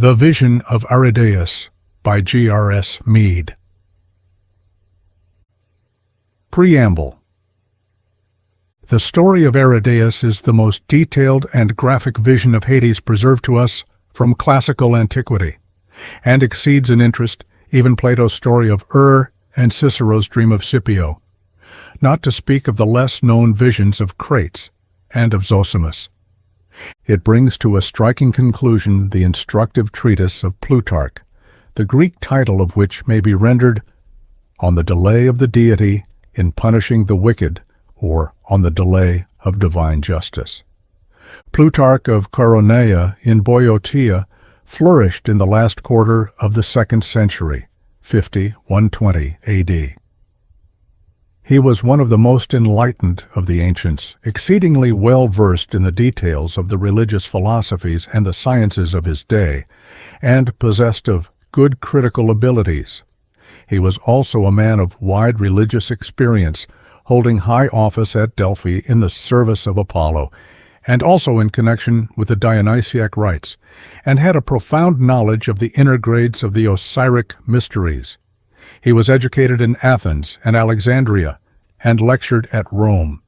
The Vision of Aridæus by G.R.S. Mead. Preamble. The story of Aridæus is the most detailed and graphic vision of Hades preserved to us from classical antiquity, and exceeds in interest even Plato's story of and Cicero's dream of Scipio, not to speak of the less-known visions of Crates and of Zosimus. It brings to a striking conclusion the instructive treatise of Plutarch, the Greek title of which may be rendered On the Delay of the Deity in Punishing the Wicked, or On the Delay of Divine Justice. Plutarch of Coronea in Boeotia flourished in the last quarter of the 2nd century, 50–120 A.D. He was one of the most enlightened of the ancients, exceedingly well-versed in the details of the religious philosophies and the sciences of his day, and possessed of good critical abilities. He was also a man of wide religious experience, holding high office at Delphi in the service of Apollo, and also in connection with the Dionysiac rites, and had a profound knowledge of the inner grades of the Osiric mysteries. He was educated in Athens and Alexandria, and lectured at Rome.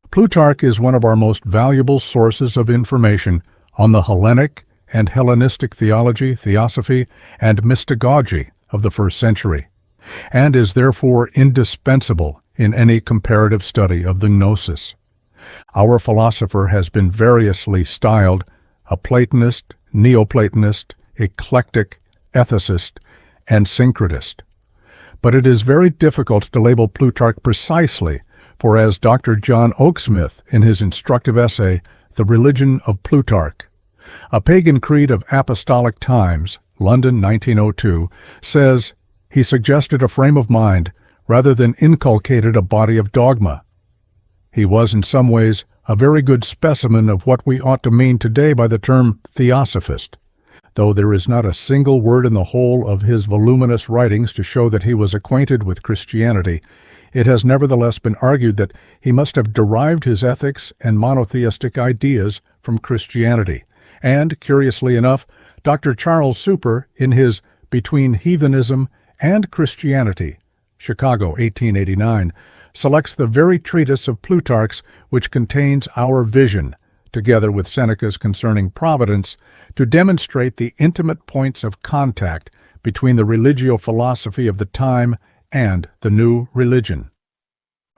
Plutarch is one of our most valuable sources of information on the Hellenic and Hellenistic theology, theosophy, and mystagogy of the 1st century, and is therefore indispensable in any comparative study of the Gnosis. Our philosopher has been variously styled a Platonist, Neoplatonist, eclectic, ethicist, and syncretist. But it is very difficult to label Plutarch precisely, for as Dr. John Oaksmith, in his instructive essay, The Religion of Plutarch, A Pagan Creed of Apostolic Times, London 1902, says, he suggested a frame of mind rather than inculcated a body of dogma. He was in some ways a very good specimen of what we ought to mean today by the term theosophist. Though there is not a single word in the whole of his voluminous writings to show that he was acquainted with Christianity, it has nevertheless been argued that he must have derived his ethics and monotheistic ideas from Christianity. And, curiously enough, Dr. Charles Super, in his Between Heathenism and Christianity, Chicago, 1889, selects the very treatise of Plutarch's which contains our vision, together with Seneca's concerning providence, to demonstrate the intimate points of contact between the religio-philosophy of the time and the new religion.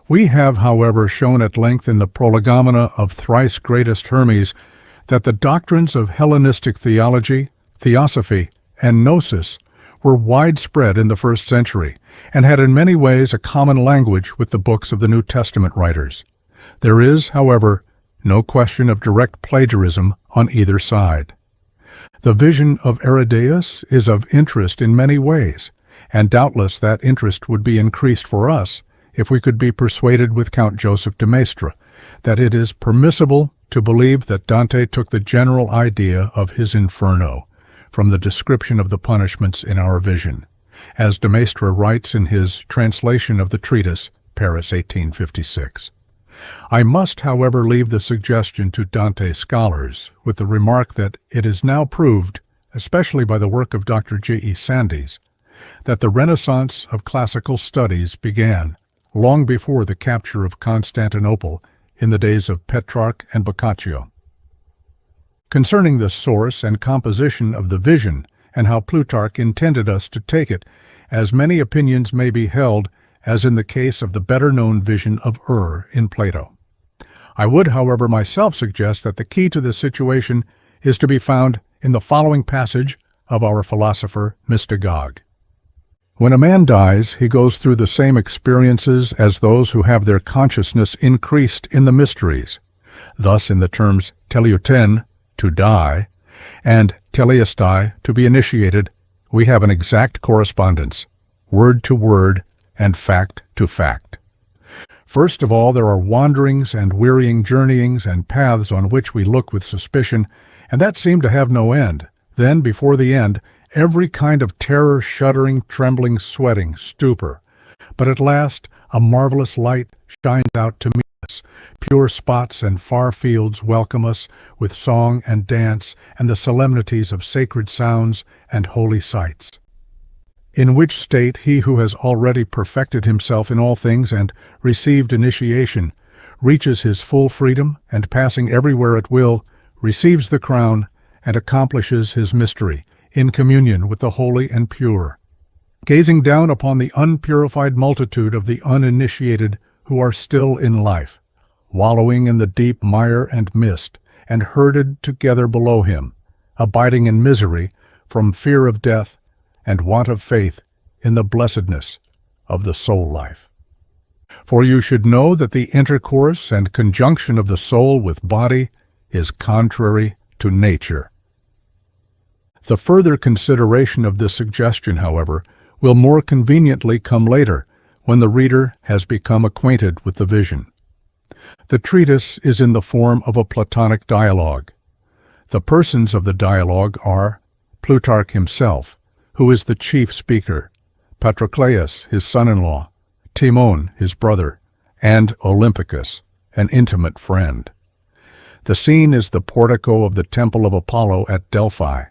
We have, however, shown at length in the Prolegomena of Thrice Greatest Hermes that the doctrines of Hellenistic theology, theosophy, and gnosis were widespread in the 1st century, and had in many ways a common language with the books of the New Testament writers. There is, however, no question of direct plagiarism on either side. The Vision of Aridæus is of interest in many ways, and doubtless that interest would be increased for us if we could be persuaded with Count Joseph de Maistre that it is permissible to believe that Dante took the general idea of his Inferno from the description of the punishments in our vision, as de Maistre writes in his translation of the treatise, Paris, 1856. I must, however, leave the suggestion to Dante scholars with the remark that it is now proved, especially by the work of Dr. G.E. Sandys, that the Renaissance of classical studies began long before the capture of Constantinople in the days of Petrarch and Boccaccio. Concerning the source and composition of the vision and how Plutarch intended us to take it, as many opinions may be held as in the case of the better-known vision of in Plato. I would, however, myself suggest that the key to the situation is to be found in the following passage of our philosopher Mystagogue. When a man dies, he goes through the same experiences as those who have their consciousness increased in the mysteries. Thus, in the terms teleuten, to die, and teleestai, to be initiated, we have an exact correspondence, word to word, and fact to fact. First of all, there are wanderings and wearying journeyings and paths on which we look with suspicion, and that seem to have no end. Then, before the end, every kind of terror, shuddering, trembling, sweating, stupor. But at last, a marvelous light shines out to meet Pure spots and far fields welcome us with song and dance and the solemnities of sacred sounds and holy sights. In which state he who has already perfected himself in all things and received initiation reaches his full freedom, and passing everywhere at will, receives the crown and accomplishes his mystery in communion with the holy and pure, gazing down upon the unpurified multitude of the uninitiated who are still in life, wallowing in the deep mire and mist, and herded together below him, abiding in misery from fear of death and want of faith in the blessedness of the soul life. For you should know that the intercourse and conjunction of the soul with body is contrary to nature. The further consideration of this suggestion, however, will more conveniently come later, when the reader has become acquainted with the vision. The treatise is in the form of a Platonic dialogue. The persons of the dialogue are Plutarch himself, who is the chief speaker, Patroclus, his son-in-law, Timon, his brother, and Olympicus, an intimate friend. The scene is the portico of the temple of Apollo at Delphi.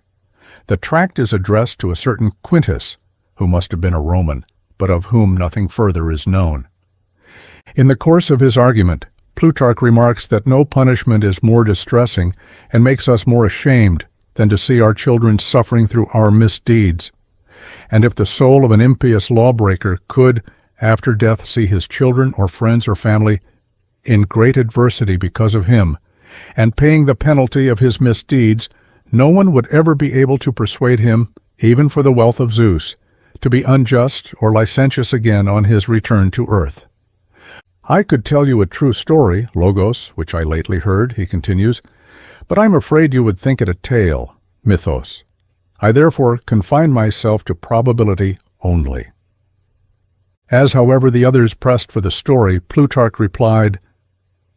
The tract is addressed to a certain Quintus, who must have been a Roman, but of whom nothing further is known. In the course of his argument, Plutarch remarks that no punishment is more distressing and makes us more ashamed than to see our children suffering through our misdeeds. And if the soul of an impious lawbreaker could, after death, see his children or friends or family in great adversity because of him, and paying the penalty of his misdeeds, no one would ever be able to persuade him, even for the wealth of Zeus, to be unjust or licentious again on his return to earth. I could tell you a true story, logos, which I lately heard, he continues, but I'm afraid you would think it a tale, mythos. I therefore confine myself to probability only. As, however, the others pressed for the story, Plutarch replied,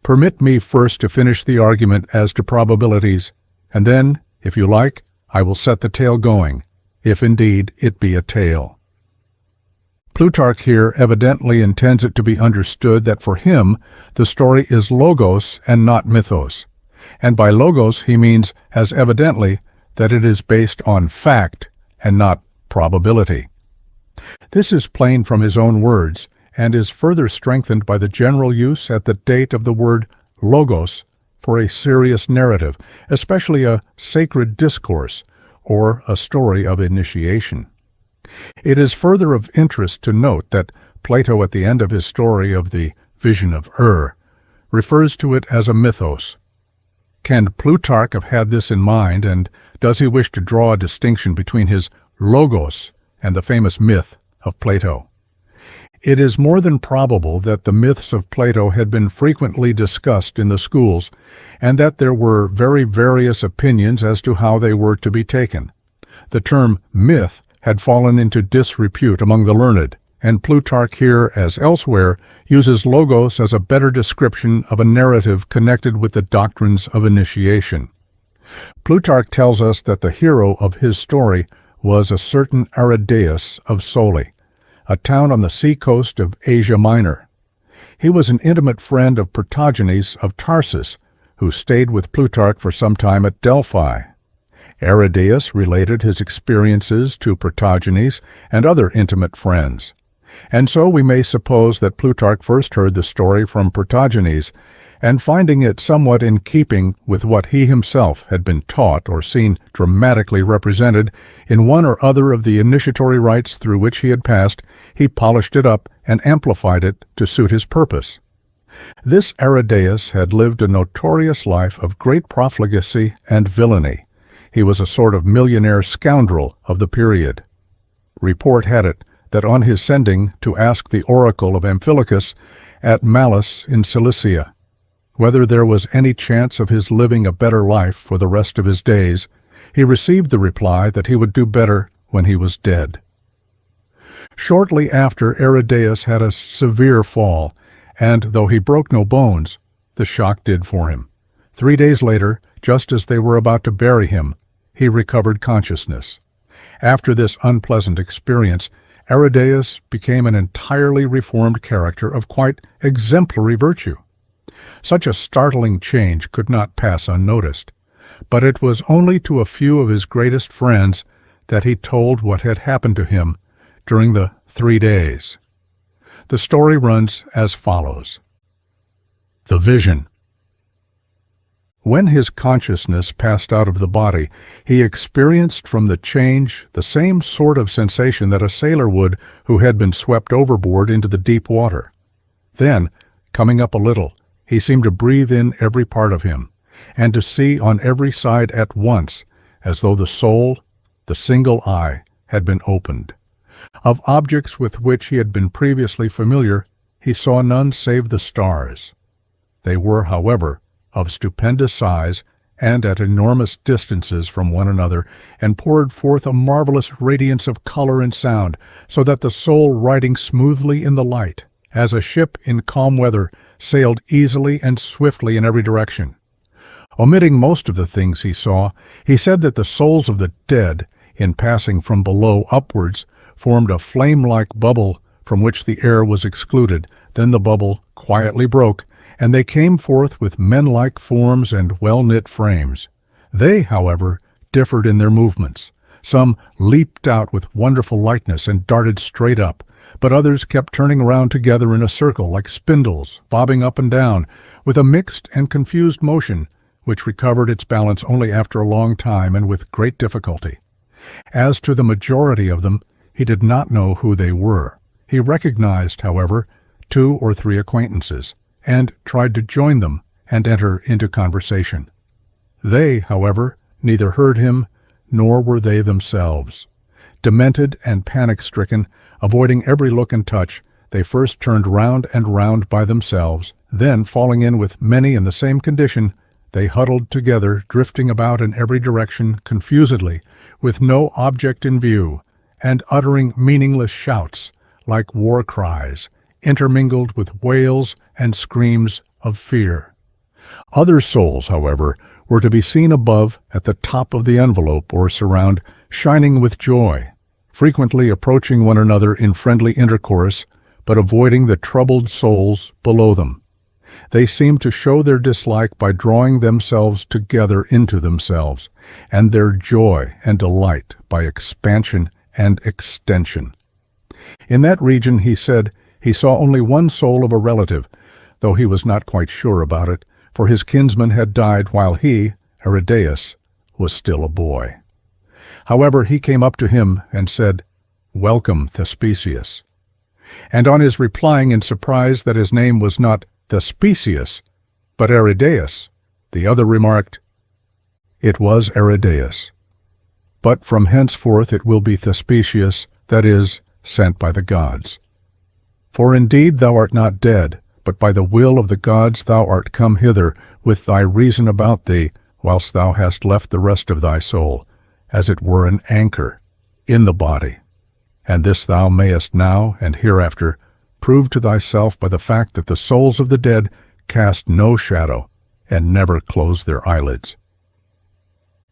"Permit me first to finish the argument as to probabilities, and then, if you like, I will set the tale going, if indeed it be a tale." Plutarch here evidently intends it to be understood that for him the story is logos and not mythos, and by logos he means, as evidently, that it is based on fact and not probability. This is plain from his own words, and is further strengthened by the general use at the date of the word logos for a serious narrative, especially a sacred discourse or a story of initiation. It is further of interest to note that Plato, at the end of his story of the Vision of refers to it as a mythos. Can Plutarch have had this in mind, and does he wish to draw a distinction between his logos and the famous myth of Plato? It is more than probable that the myths of Plato had been frequently discussed in the schools, and that there were very various opinions as to how they were to be taken. The term myth had fallen into disrepute among the learned, and Plutarch here, as elsewhere, uses logos as a better description of a narrative connected with the doctrines of initiation. Plutarch tells us that the hero of his story was a certain ARIDAEUS of Soli, a town on the sea-coast of Asia Minor. He was an intimate friend of Protogenes of Tarsus, who stayed with Plutarch for some time at Delphi. ARIDAEUS related his experiences to Protogenes and other intimate friends, and so we may suppose that Plutarch first heard the story from Protogenes, and finding it somewhat in keeping with what he himself had been taught or seen dramatically represented in one or other of the initiatory rites through which he had passed, he polished it up and amplified it to suit his purpose. This ARIDAEUS had lived a notorious life of great profligacy and villainy. He was a sort of millionaire scoundrel of the period. Report had it that on his sending to ask the oracle of Amphilochus at Malus in Cilicia whether there was any chance of his living a better life for the rest of his days, he received the reply that he would do better when he was dead. Shortly after, ARIDAEUS had a severe fall, and though he broke no bones, the shock did for him. 3 days later, just as they were about to bury him, he recovered consciousness. After this unpleasant experience, ARIDAEUS became an entirely reformed character of quite exemplary virtue. Such a startling change could not pass unnoticed, but it was only to a few of his greatest friends that he told what had happened to him during the 3 days. The story runs as follows. The Vision. When his consciousness passed out of the body, he experienced from the change the same sort of sensation that a sailor would who had been swept overboard into the deep water. Then, coming up a little, he seemed to breathe in every part of him, and to see on every side at once, as though the soul, the single eye, had been opened. Of objects with which he had been previously familiar, he saw none save the stars. They were, however, of stupendous size and at enormous distances from one another, and poured forth a marvelous radiance of color and sound, so that the soul riding smoothly in the light, as a ship in calm weather, sailed easily and swiftly in every direction. Omitting most of the things he saw, he said that the souls of the dead, in passing from below upwards, formed a flame-like bubble from which the air was excluded. Then the bubble quietly broke, and they came forth with men-like forms and well-knit frames. They, however, differed in their movements. Some leaped out with wonderful lightness and darted straight up, but others kept turning around together in a circle like spindles, bobbing up and down, with a mixed and confused motion, which recovered its balance only after a long time and with great difficulty. As to the majority of them, he did not know who they were. He recognized, however, 2 or 3 acquaintances, and tried to join them and enter into conversation. They, however, neither heard him, nor were they themselves. Demented and panic-stricken, avoiding every look and touch, they first turned round and round by themselves, then, falling in with many in the same condition, they huddled together, drifting about in every direction confusedly, with no object in view, and uttering meaningless shouts, like war cries, intermingled with wails and screams of fear. Other souls, however, were to be seen above at the top of the envelope or surround, shining with joy, frequently approaching one another in friendly intercourse, but avoiding the troubled souls below them. They seemed to show their dislike by drawing themselves together into themselves, and their joy and delight by expansion and extension. In that region, he said, he saw only one soul of a relative, though he was not quite sure about it, for his kinsman had died while he, ARIDAEUS, was still a boy. However, he came up to him and said, "Welcome, Thespesius." And on his replying in surprise that his name was not Thespesius, but ARIDAEUS, the other remarked, "It was ARIDAEUS. But from henceforth it will be Thespesius, that is, sent by the gods. For indeed thou art not dead, but by the will of the gods thou art come hither, with thy reason about thee, whilst thou hast left the rest of thy soul, as it were an anchor, in the body. And this thou mayest now and hereafter prove to thyself by the fact that the souls of the dead cast no shadow, and never close their eyelids."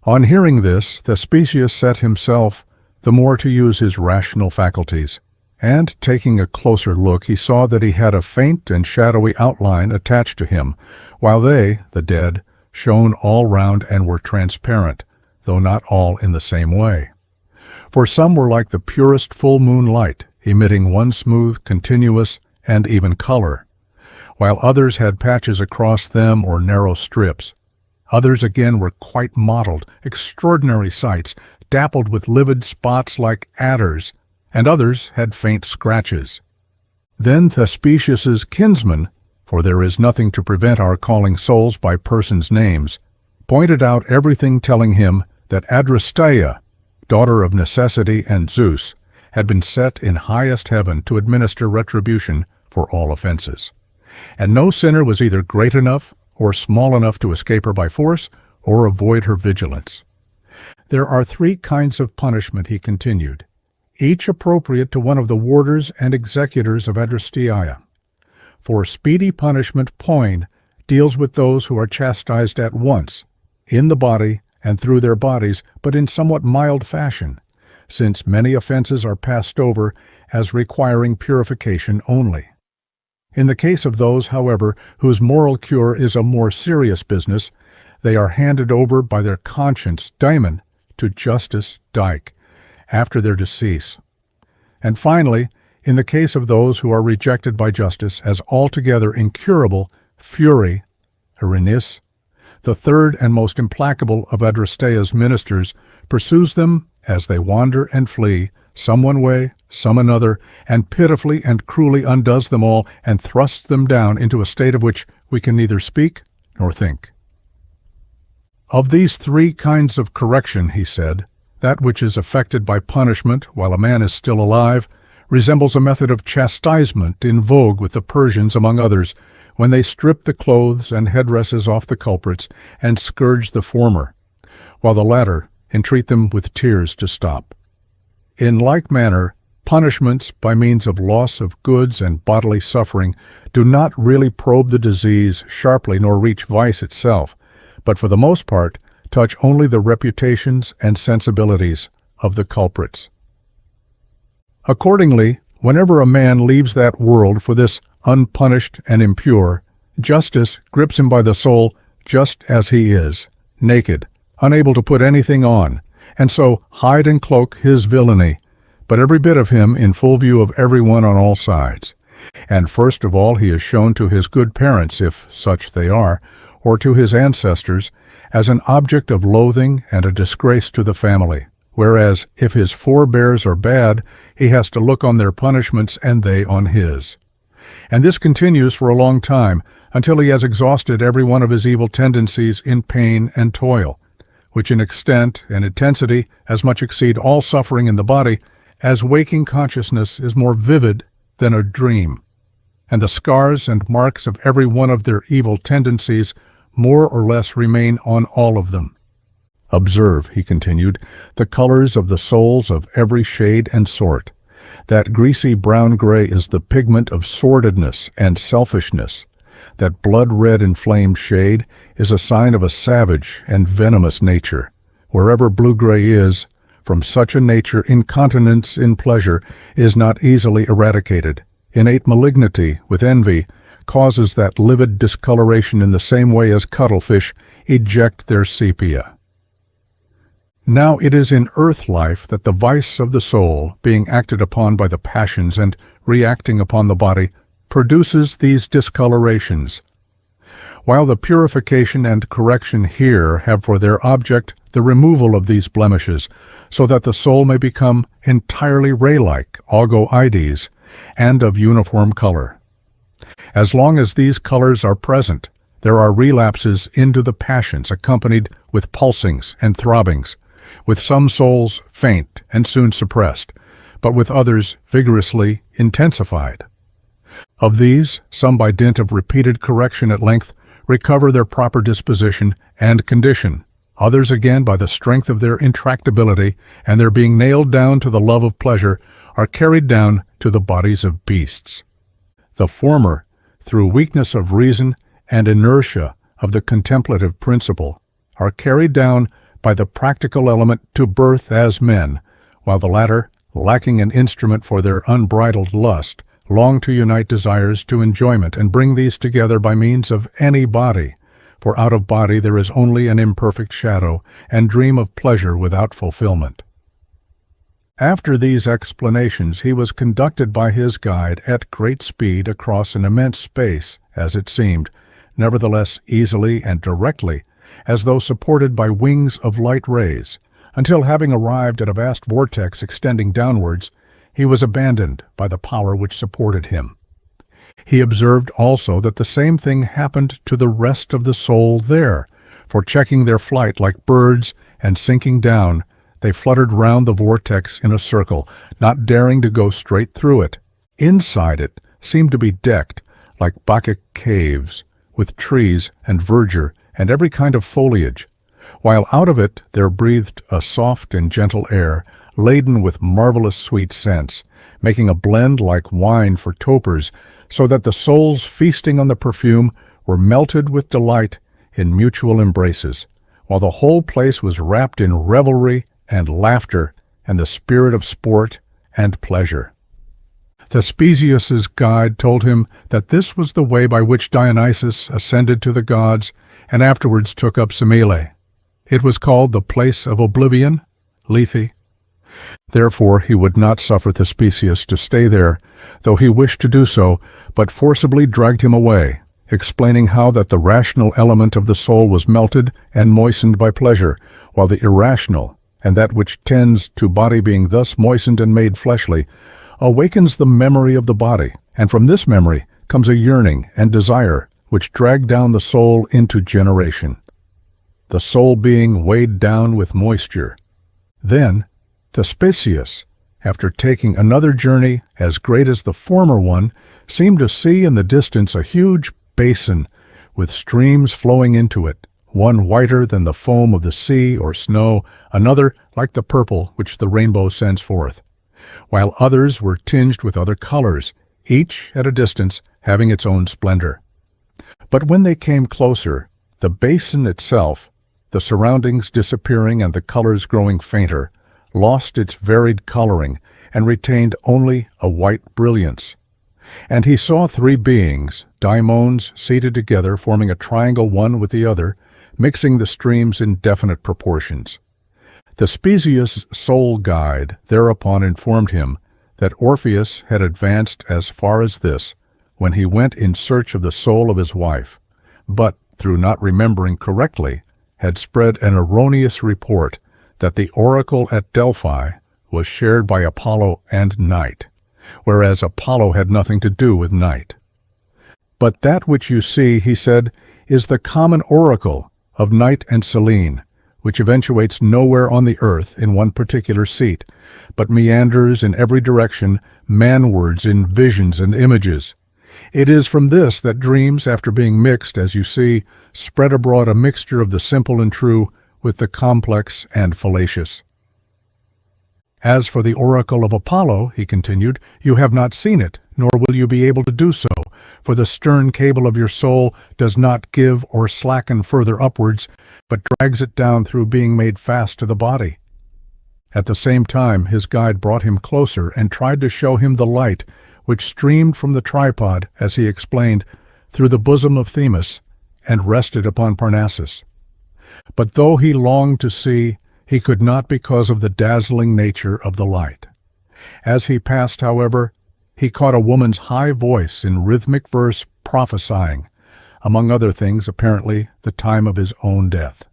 On hearing this, Thespesius set himself the more to use his rational faculties, and, taking a closer look, he saw that he had a faint and shadowy outline attached to him, while they, the dead, shone all round and were transparent, though not all in the same way. For some were like the purest full moon light, emitting one smooth, continuous, and even color, while others had patches across them or narrow strips. Others again were quite mottled, extraordinary sights, dappled with livid spots like adders, and others had faint scratches. Then Thespesius's kinsman, for there is nothing to prevent our calling souls by persons' names, pointed out everything, telling him that ARIDAEUS, daughter of Necessity and Zeus, had been set in highest heaven to administer retribution for all offenses, and no sinner was either great enough or small enough to escape her by force or avoid her vigilance. There are 3 kinds of punishment, he continued, each appropriate to one of the warders and executors of ARIDAEUS. For speedy punishment, poin, deals with those who are chastised at once, in the body and through their bodies, but in somewhat mild fashion, since many offenses are passed over as requiring purification only. In the case of those, however, whose moral cure is a more serious business, they are handed over by their conscience daemon to Justice Dyke after their decease. And finally, in the case of those who are rejected by justice as altogether incurable, Fury, Erinis, the third and most implacable of ARIDAEUS' ministers, pursues them as they wander and flee, some one way, some another, and pitifully and cruelly undoes them all and thrusts them down into a state of which we can neither speak nor think. Of these three kinds of correction, he said, that which is effected by punishment while a man is still alive resembles a method of chastisement in vogue with the Persians, among others, when they strip the clothes and headdresses off the culprits and scourge the former, while the latter entreat them with tears to stop. In like manner, punishments by means of loss of goods and bodily suffering do not really probe the disease sharply nor reach vice itself, but for the most part touch only the reputations and sensibilities of the culprits. Accordingly, whenever a man leaves that world for this unpunished and impure, justice grips him by the soul just as he is, naked, unable to put anything on, and so hide and cloak his villainy, but every bit of him in full view of everyone on all sides. And first of all he is shown to his good parents, if such they are, or to his ancestors, as an object of loathing and a disgrace to the family, whereas if his forebears are bad, he has to look on their punishments and they on his. And this continues for a long time, until he has exhausted every one of his evil tendencies in pain and toil, which in extent and intensity as much exceed all suffering in the body, as waking consciousness is more vivid than a dream, and the scars and marks of every one of their evil tendencies more or less remain on all of them. Observe, he continued, the colors of the souls of every shade and sort. That greasy brown-gray is the pigment of sordidness and selfishness. That blood-red inflamed shade is a sign of a savage and venomous nature. Wherever blue-gray is, from such a nature incontinence in pleasure is not easily eradicated. Innate malignity, with envy, causes that livid discoloration in the same way as cuttlefish eject their sepia. Now it is in earth life that the vice of the soul, being acted upon by the passions and reacting upon the body, produces these discolorations, while the purification and correction here have for their object the removal of these blemishes, so that the soul may become entirely ray-like, agoides, and of uniform color. As long as these colors are present, there are relapses into the passions accompanied with pulsings and throbbings, with some souls faint and soon suppressed, but with others vigorously intensified. Of these, some by dint of repeated correction at length recover their proper disposition and condition, others again by the strength of their intractability and their being nailed down to the love of pleasure are carried down to the bodies of beasts. The former, through weakness of reason and inertia of the contemplative principle, are carried down by the practical element to birth as men, while the latter, lacking an instrument for their unbridled lust, long to unite desires to enjoyment and bring these together by means of any body, for out of body there is only an imperfect shadow, and dream of pleasure without fulfillment. After these explanations he was conducted by his guide at great speed across an immense space, as it seemed, nevertheless easily and directly, as though supported by wings of light rays, until having arrived at a vast vortex extending downwards, he was abandoned by the power which supported him. He observed also that the same thing happened to the rest of the soul there, for checking their flight like birds and sinking down, they fluttered round the vortex in a circle, not daring to go straight through it. Inside it seemed to be decked, like Bacchic caves, with trees and verdure and every kind of foliage, while out of it there breathed a soft and gentle air, laden with marvelous sweet scents, making a blend like wine for topers, so that the souls feasting on the perfume were melted with delight in mutual embraces, while the whole place was wrapped in revelry and laughter and the spirit of sport and pleasure. Thespesius's guide told him that this was the way by which Dionysus ascended to the gods and afterwards took up Semele. It was called the place of oblivion, Lethe. Therefore he would not suffer Thespesius to stay there, though he wished to do so, but forcibly dragged him away, explaining how that the rational element of the soul was melted and moistened by pleasure, while the irrational, and that which tends to body being thus moistened and made fleshly, awakens the memory of the body, and from this memory comes a yearning and desire which drag down the soul into generation, the soul being weighed down with moisture. Then Thespesius, after taking another journey as great as the former one, seemed to see in the distance a huge basin with streams flowing into it, one whiter than the foam of the sea or snow, another like the purple which the rainbow sends forth, while others were tinged with other colors, each at a distance having its own splendor. But when they came closer, the basin itself, the surroundings disappearing and the colors growing fainter, lost its varied coloring and retained only a white brilliance. And he saw three beings, daimons, seated together, forming a triangle one with the other, mixing the streams in definite proportions. Thespesius' soul guide thereupon informed him that Orpheus had advanced as far as this, when he went in search of the soul of his wife, but, through not remembering correctly, had spread an erroneous report that the oracle at Delphi was shared by Apollo and Night, whereas Apollo had nothing to do with Night. But that which you see, he said, is the common oracle of Night and Selene, which eventuates nowhere on the earth in one particular seat, but meanders in every direction, manwards in visions and images. It is from this that dreams, after being mixed, as you see, spread abroad a mixture of the simple and true with the complex and fallacious. As for the oracle of Apollo, he continued, you have not seen it, nor will you be able to do so, for the stern cable of your soul does not give or slacken further upwards, but drags it down through being made fast to the body. At the same time his guide brought him closer and tried to show him the light which streamed from the tripod, as he explained, through the bosom of Themis, and rested upon Parnassus. But though he longed to see, he could not because of the dazzling nature of the light. As he passed, however, he caught a woman's high voice in rhythmic verse prophesying, among other things, apparently, the time of his own death.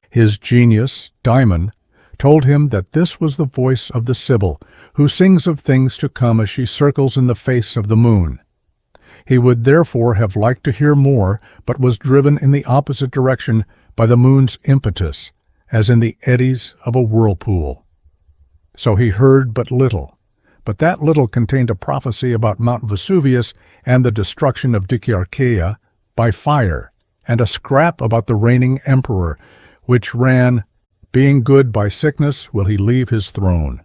His genius, Daimon, told him that this was the voice of the Sibyl, who sings of things to come as she circles in the face of the moon. He would therefore have liked to hear more, but was driven in the opposite direction by the moon's impetus, as in the eddies of a whirlpool. So he heard but little, but that little contained a prophecy about Mount Vesuvius and the destruction of Dicearcheia by fire, and a scrap about the reigning emperor, which ran, being good by sickness will he leave his throne.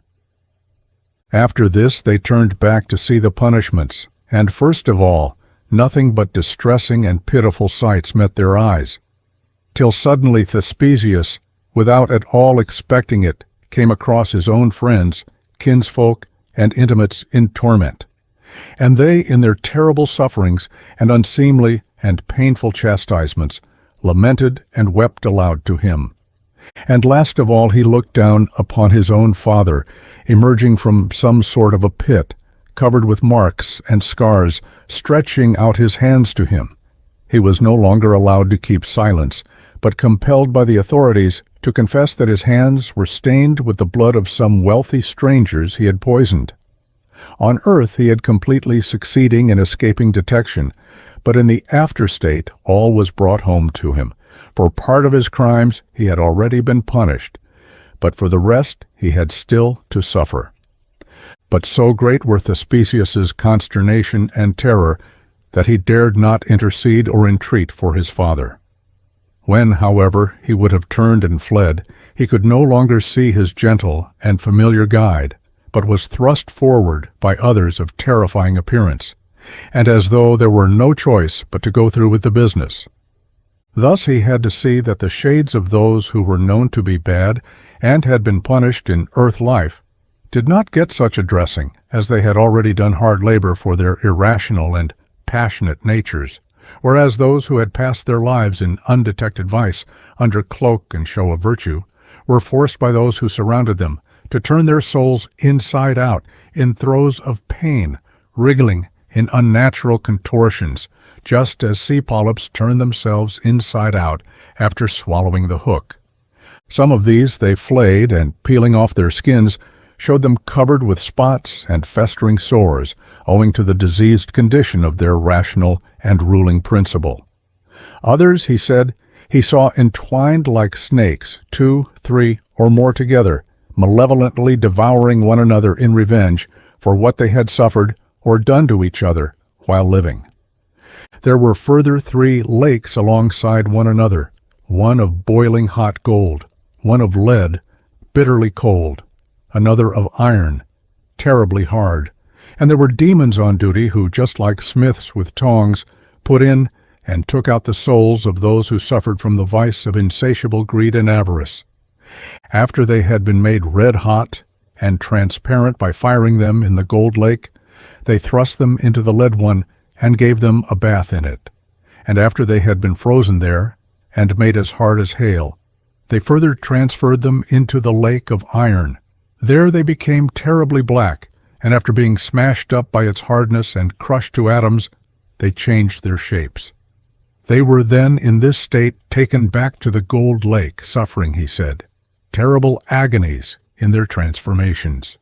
After this they turned back to see the punishments, and first of all, nothing but distressing and pitiful sights met their eyes, till suddenly Thespesius, without at all expecting it, came across his own friends, kinsfolk, and intimates in torment. And they, in their terrible sufferings and unseemly and painful chastisements, lamented and wept aloud to him. And last of all he looked down upon his own father, emerging from some sort of a pit, covered with marks and scars, stretching out his hands to him. He was no longer allowed to keep silence, but compelled by the authorities to confess that his hands were stained with the blood of some wealthy strangers he had poisoned. On earth he had completely succeeding in escaping detection, but in the after state all was brought home to him. For part of his crimes he had already been punished, but for the rest he had still to suffer. But so great were Thespesius's consternation and terror that he dared not intercede or entreat for his father. When, however, he would have turned and fled, he could no longer see his gentle and familiar guide, but was thrust forward by others of terrifying appearance, and as though there were no choice but to go through with the business. Thus he had to see that the shades of those who were known to be bad and had been punished in earth life did not get such a dressing, as they had already done hard labor for their irrational and passionate natures, whereas those who had passed their lives in undetected vice, under cloak and show of virtue, were forced by those who surrounded them to turn their souls inside out in throes of pain, wriggling in unnatural contortions, just as sea polyps turn themselves inside out after swallowing the hook. Some of these they flayed, and peeling off their skins, showed them covered with spots and festering sores, owing to the diseased condition of their rational and ruling principle. Others, he said, he saw entwined like snakes, 2, 3, or more together, malevolently devouring one another in revenge for what they had suffered or done to each other while living. There were further 3 lakes alongside one another, one of boiling hot gold, one of lead, bitterly cold, another of iron, terribly hard, and there were demons on duty who, just like smiths with tongs, put in and took out the souls of those who suffered from the vice of insatiable greed and avarice. After they had been made red-hot and transparent by firing them in the gold lake, they thrust them into the lead one and gave them a bath in it. And after they had been frozen there and made as hard as hail, they further transferred them into the lake of iron. There they became terribly black, and after being smashed up by its hardness and crushed to atoms, they changed their shapes. They were then in this state taken back to the gold lake, suffering, he said, terrible agonies in their transformations.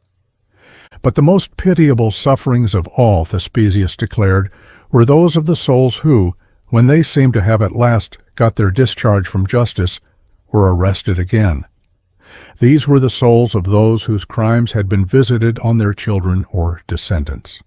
But the most pitiable sufferings of all, Thespesius declared, were those of the souls who, when they seemed to have at last got their discharge from justice, were arrested again. These were the souls of those whose crimes had been visited on their children or descendants.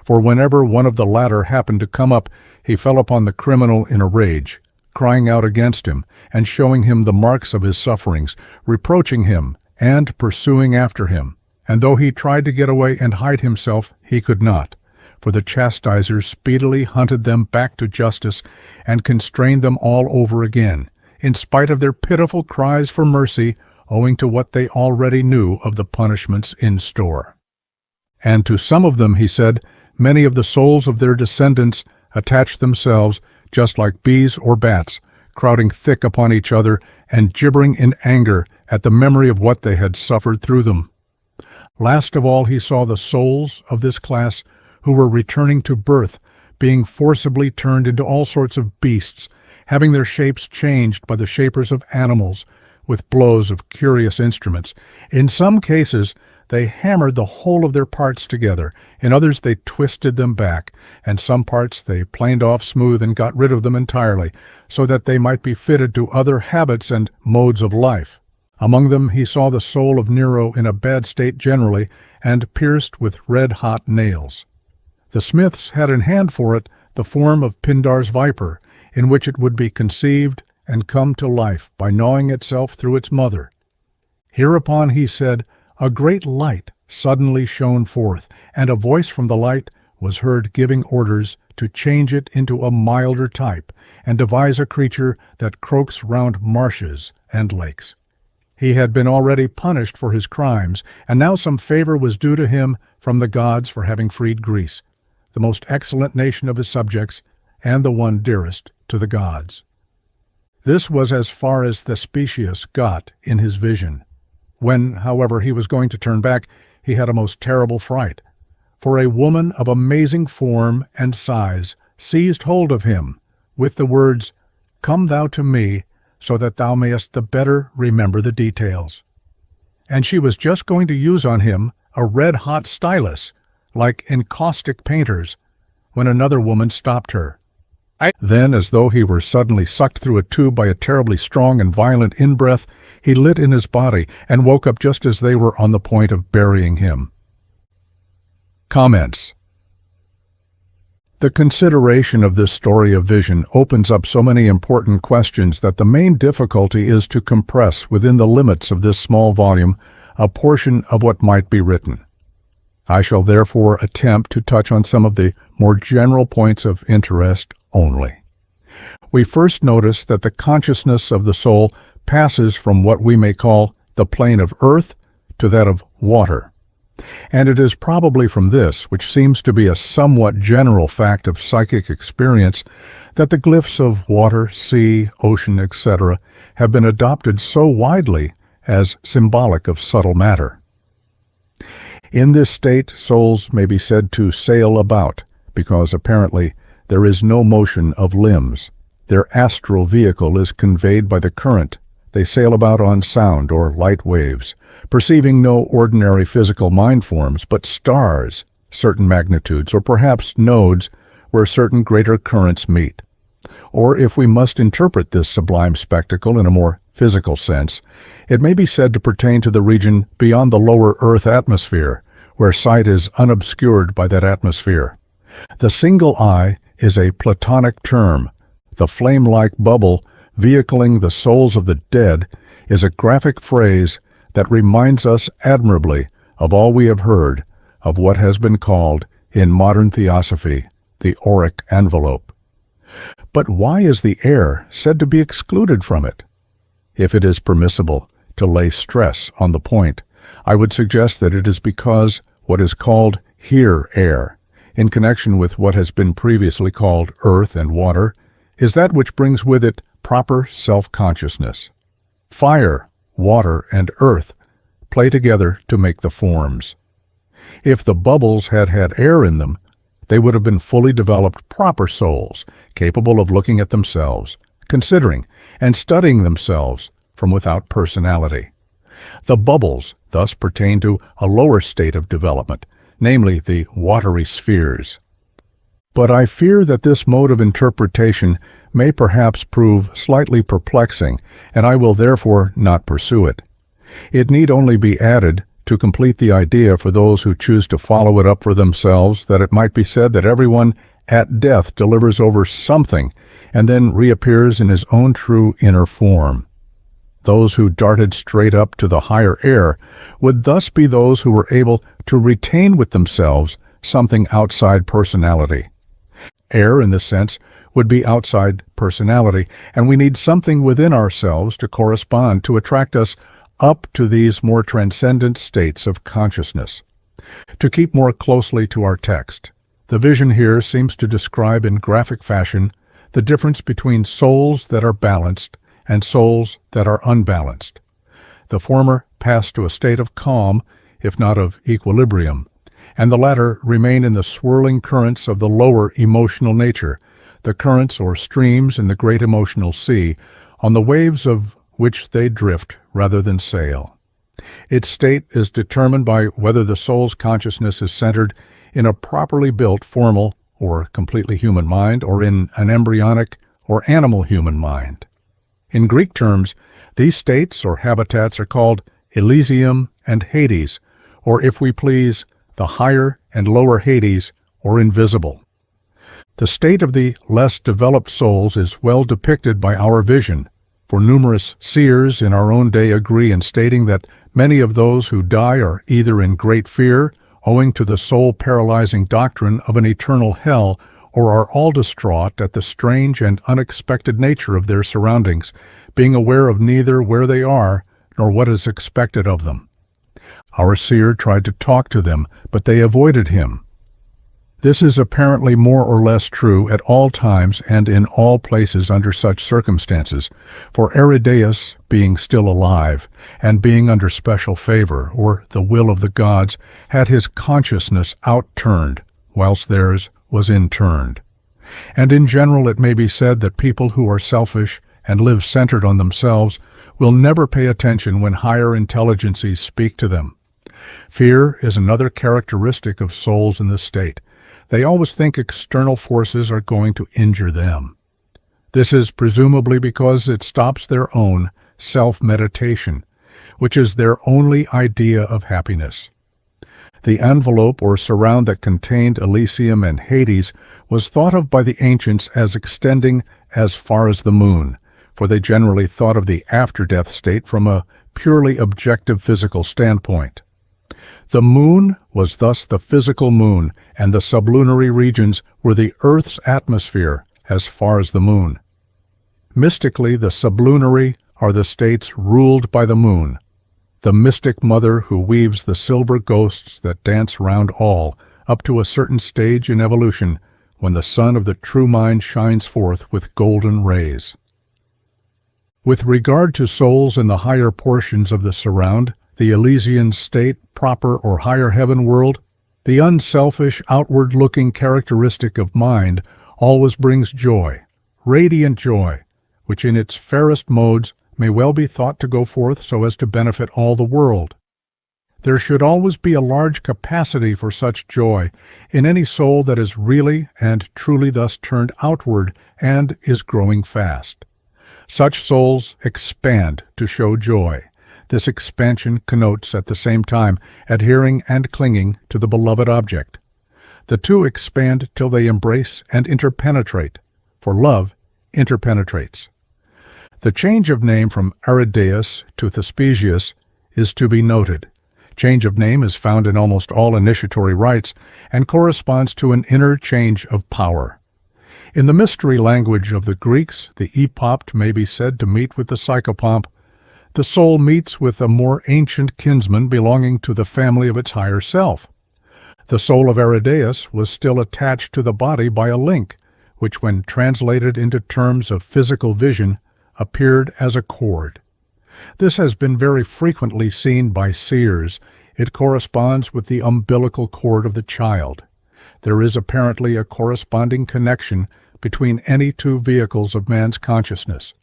For whenever one of the latter happened to come up, he fell upon the criminal in a rage, crying out against him, and showing him the marks of his sufferings, reproaching him, and pursuing after him. And though he tried to get away and hide himself, he could not, for the chastisers speedily hunted them back to justice and constrained them all over again, in spite of their pitiful cries for mercy, owing to what they already knew of the punishments in store. And to some of them, he said, many of the souls of their descendants attached themselves, just like bees or bats, crowding thick upon each other and gibbering in anger at the memory of what they had suffered through them. Last of all, he saw the souls of this class who were returning to birth, being forcibly turned into all sorts of beasts, having their shapes changed by the shapers of animals, with blows of curious instruments. In some cases, they hammered the whole of their parts together. In others, they twisted them back, and some parts they planed off smooth and got rid of them entirely, so that they might be fitted to other habits and modes of life. Among them he saw the soul of Nero in a bad state generally, and pierced with red-hot nails. The smiths had in hand for it the form of Pindar's viper, in which it would be conceived and come to life by gnawing itself through its mother. Hereupon, he said, a great light suddenly shone forth, and a voice from the light was heard giving orders to change it into a milder type, and devise a creature that croaks round marshes and lakes. He had been already punished for his crimes, and now some favor was due to him from the gods for having freed Greece, the most excellent nation of his subjects, and the one dearest to the gods. This was as far as Thespesius got in his vision. When, however, he was going to turn back, he had a most terrible fright, for a woman of amazing form and size seized hold of him with the words, "Come thou to me, so that thou mayest the better remember the details." And she was just going to use on him a red-hot stylus, like encaustic painters, when another woman stopped her. Then, as though he were suddenly sucked through a tube by a terribly strong and violent in-breath, he lit in his body and woke up just as they were on the point of burying him. Comments. The consideration of this story of vision opens up so many important questions that the main difficulty is to compress within the limits of this small volume a portion of what might be written. I shall therefore attempt to touch on some of the more general points of interest only. We first notice that the consciousness of the soul passes from what we may call the plane of earth to that of water. And it is probably from this, which seems to be a somewhat general fact of psychic experience, that the glyphs of water, sea, ocean, etc. have been adopted so widely as symbolic of subtle matter. In this state, souls may be said to sail about, because apparently there is no motion of limbs. Their astral vehicle is conveyed by the current. They sail about on sound or light waves, perceiving no ordinary physical mind forms, but stars, certain magnitudes, or perhaps nodes where certain greater currents meet. Or if we must interpret this sublime spectacle in a more physical sense, it may be said to pertain to the region beyond the lower Earth atmosphere, where sight is unobscured by that atmosphere. The single eye is a Platonic term. The flame-like bubble vehicling the souls of the dead is a graphic phrase that reminds us admirably of all we have heard of what has been called, in modern theosophy, the auric envelope. But why is the air said to be excluded from it? If it is permissible to lay stress on the point, I would suggest that it is because what is called here air, in connection with what has been previously called earth and water, is that which brings with it proper self-consciousness. Fire, water, and earth play together to make the forms. If the bubbles had had air in them, they would have been fully developed proper souls, capable of looking at themselves, considering, and studying themselves from without personality. The bubbles thus pertain to a lower state of development, namely the watery spheres. But I fear that this mode of interpretation may perhaps prove slightly perplexing, and I will therefore not pursue it. It need only be added, to complete the idea for those who choose to follow it up for themselves, that it might be said that everyone at death delivers over something and then reappears in his own true inner form. Those who darted straight up to the higher air would thus be those who were able to retain with themselves something outside personality. Air, in this sense, would be outside personality, and we need something within ourselves to correspond, to attract us up to these more transcendent states of consciousness. To keep more closely to our text, the vision here seems to describe in graphic fashion the difference between souls that are balanced and souls that are unbalanced. The former pass to a state of calm, if not of equilibrium, and the latter remain in the swirling currents of the lower emotional nature, the currents or streams in the great emotional sea, on the waves of which they drift rather than sail. Its state is determined by whether the soul's consciousness is centered in a properly built formal or completely human mind, or in an embryonic or animal human mind. In Greek terms, these states or habitats are called Elysium and Hades, or if we please, the higher and lower Hades, or invisible. The state of the less developed souls is well depicted by our vision, for numerous seers in our own day agree in stating that many of those who die are either in great fear, owing to the soul-paralyzing doctrine of an eternal hell, or are all distraught at the strange and unexpected nature of their surroundings, being aware of neither where they are nor what is expected of them. Our seer tried to talk to them, but they avoided him. This is apparently more or less true at all times and in all places under such circumstances, for ARIDAEUS, being still alive, and being under special favor, or the will of the gods, had his consciousness outturned, whilst theirs was inturned. And in general it may be said that people who are selfish and live centered on themselves will never pay attention when higher intelligences speak to them. Fear is another characteristic of souls in this state. They always think external forces are going to injure them. This is presumably because it stops their own self-meditation, which is their only idea of happiness. The envelope or surround that contained Elysium and Hades was thought of by the ancients as extending as far as the moon, for they generally thought of the after-death state from a purely objective physical standpoint. The moon was thus the physical moon, and the sublunary regions were the Earth's atmosphere as far as the moon. Mystically, the sublunary are the states ruled by the moon. the mystic mother who weaves the silver ghosts that dance round all, up to a certain stage in evolution, when the sun of the true mind shines forth with golden rays. With regard to souls in the higher portions of the surround, the Elysian state proper or higher heaven world, the unselfish, outward-looking characteristic of mind always brings joy, radiant joy, which in its fairest modes may well be thought to go forth so as to benefit all the world. There should always be a large capacity for such joy in any soul that is really and truly thus turned outward and is growing fast. Such souls expand to show joy. This expansion connotes at the same time adhering and clinging to the beloved object. The two expand till they embrace and interpenetrate, for love interpenetrates. The change of name from ARIDAEUS to Thespesius is to be noted. Change of name is found in almost all initiatory rites and corresponds to an inner change of power. In the mystery language of the Greeks, the epopt may be said to meet with the psychopomp. The soul meets with a more ancient kinsman belonging to the family of its higher self. The soul of ARIDAEUS was still attached to the body by a link, which when translated into terms of physical vision, appeared as a cord. This has been very frequently seen by seers. It corresponds with the umbilical cord of the child. There is apparently a corresponding connection between any two vehicles of man's consciousness.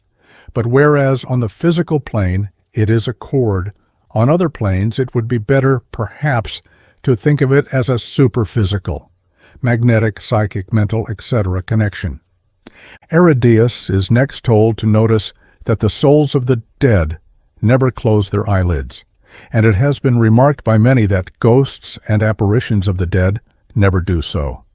But whereas on the physical plane it is a cord, on other planes it would be better, perhaps, to think of it as a superphysical, magnetic, psychic, mental, etc. connection. ARIDAEUS is next told to notice that the souls of the dead never close their eyelids, and it has been remarked by many that ghosts and apparitions of the dead never do so.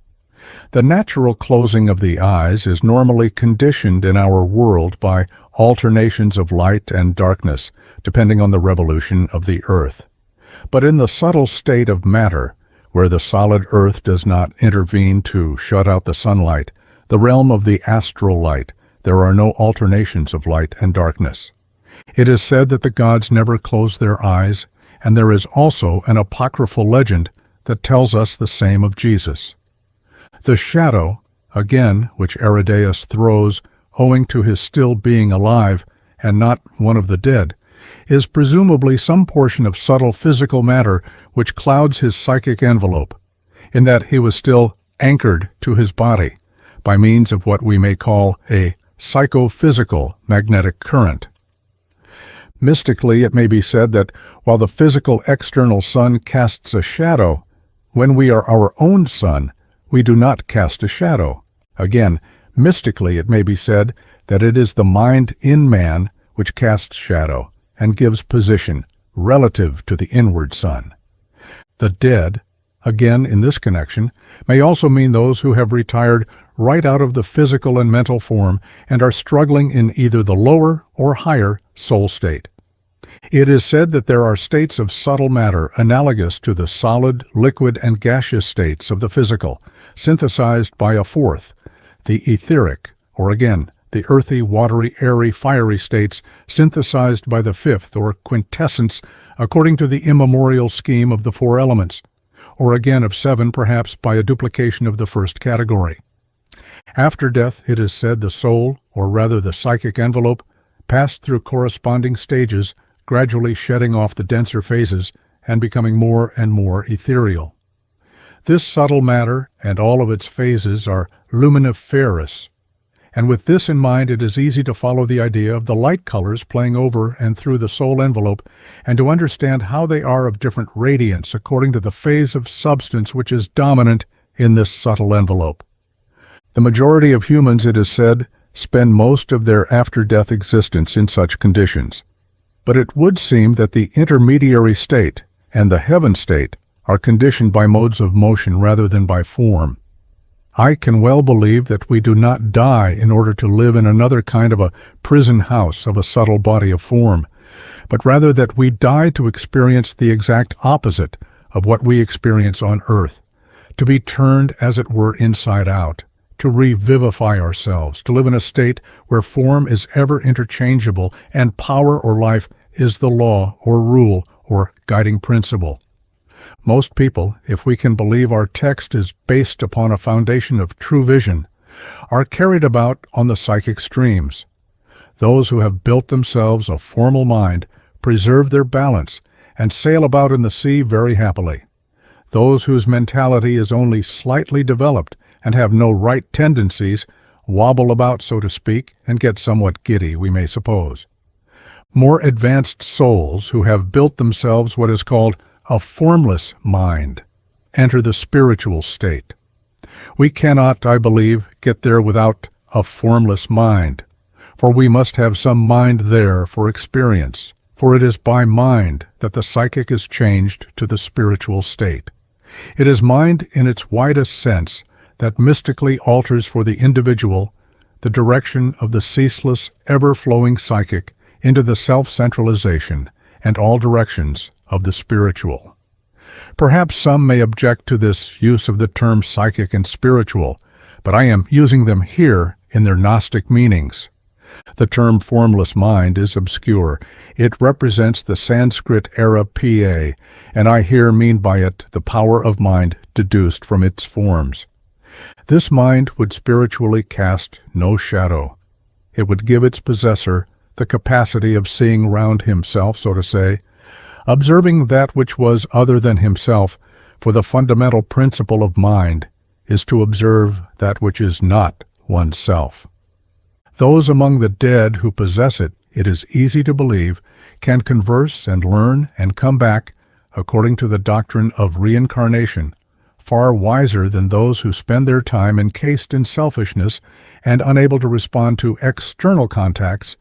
The natural closing of the eyes is normally conditioned in our world by alternations of light and darkness, depending on the revolution of the earth. But in the subtle state of matter, where the solid earth does not intervene to shut out the sunlight, the realm of the astral light, there are no alternations of light and darkness. It is said that the gods never close their eyes, and there is also an apocryphal legend that tells us the same of Jesus. The shadow, again, which ARIDAEUS throws, owing to his still being alive, and not one of the dead, is presumably some portion of subtle physical matter which clouds his psychic envelope, in that he was still anchored to his body, by means of what we may call a psychophysical magnetic current. Mystically, it may be said that while the physical external sun casts a shadow, when we are our own sun, we do not cast a shadow. Again, mystically, it may be said that it is the mind in man which casts shadow and gives position relative to the inward sun. The dead, again in this connection, may also mean those who have retired right out of the physical and mental form and are struggling in either the lower or higher soul state. It is said that there are states of subtle matter analogous to the solid, liquid, and gaseous states of the physical, synthesized by a fourth, the etheric, or again, the earthy, watery, airy, fiery states synthesized by the fifth, or quintessence, according to the immemorial scheme of the four elements, or again of seven, perhaps by a duplication of the first category. After death, it is said the soul, or rather the psychic envelope, passed through corresponding stages, gradually shedding off the denser phases and becoming more and more ethereal. This subtle matter and all of its phases are luminiferous, and with this in mind it is easy to follow the idea of the light colors playing over and through the soul envelope, and to understand how they are of different radiance according to the phase of substance which is dominant in this subtle envelope. The majority of humans, it is said, spend most of their after-death existence in such conditions. But it would seem that the intermediary state and the heaven state are conditioned by modes of motion rather than by form. I can well believe that we do not die in order to live in another kind of a prison house of a subtle body of form, but rather that we die to experience the exact opposite of what we experience on earth, to be turned, as it were, inside out, to revivify ourselves, to live in a state where form is ever interchangeable and power or life is the law or rule or guiding principle. Most people, if we can believe our text is based upon a foundation of true vision, are carried about on the psychic streams. Those who have built themselves a formal mind preserve their balance and sail about in the sea very happily. Those whose mentality is only slightly developed and have no right tendencies wobble about, so to speak, and get somewhat giddy, we may suppose. More advanced souls who have built themselves what is called a formless mind enter the spiritual state. We cannot, I believe, get there without a formless mind, for we must have some mind there for experience, for it is by mind that the psychic is changed to the spiritual state. It is mind in its widest sense that mystically alters for the individual the direction of the ceaseless, ever-flowing psychic into the self-centralization and all directions of the spiritual. Perhaps some may object to this use of the term psychic and spiritual, but I am using them here in their Gnostic meanings. The term formless mind is obscure. It represents the Sanskrit era pa, and I here mean by it the power of mind deduced from its forms. This mind would spiritually cast no shadow. It would give its possessor the capacity of seeing round himself, so to say, observing that which was other than himself, for the fundamental principle of mind is to observe that which is not oneself. Those among the dead who possess it, it is easy to believe, can converse and learn and come back, according to the doctrine of reincarnation, far wiser than those who spend their time encased in selfishness and unable to respond to external contacts,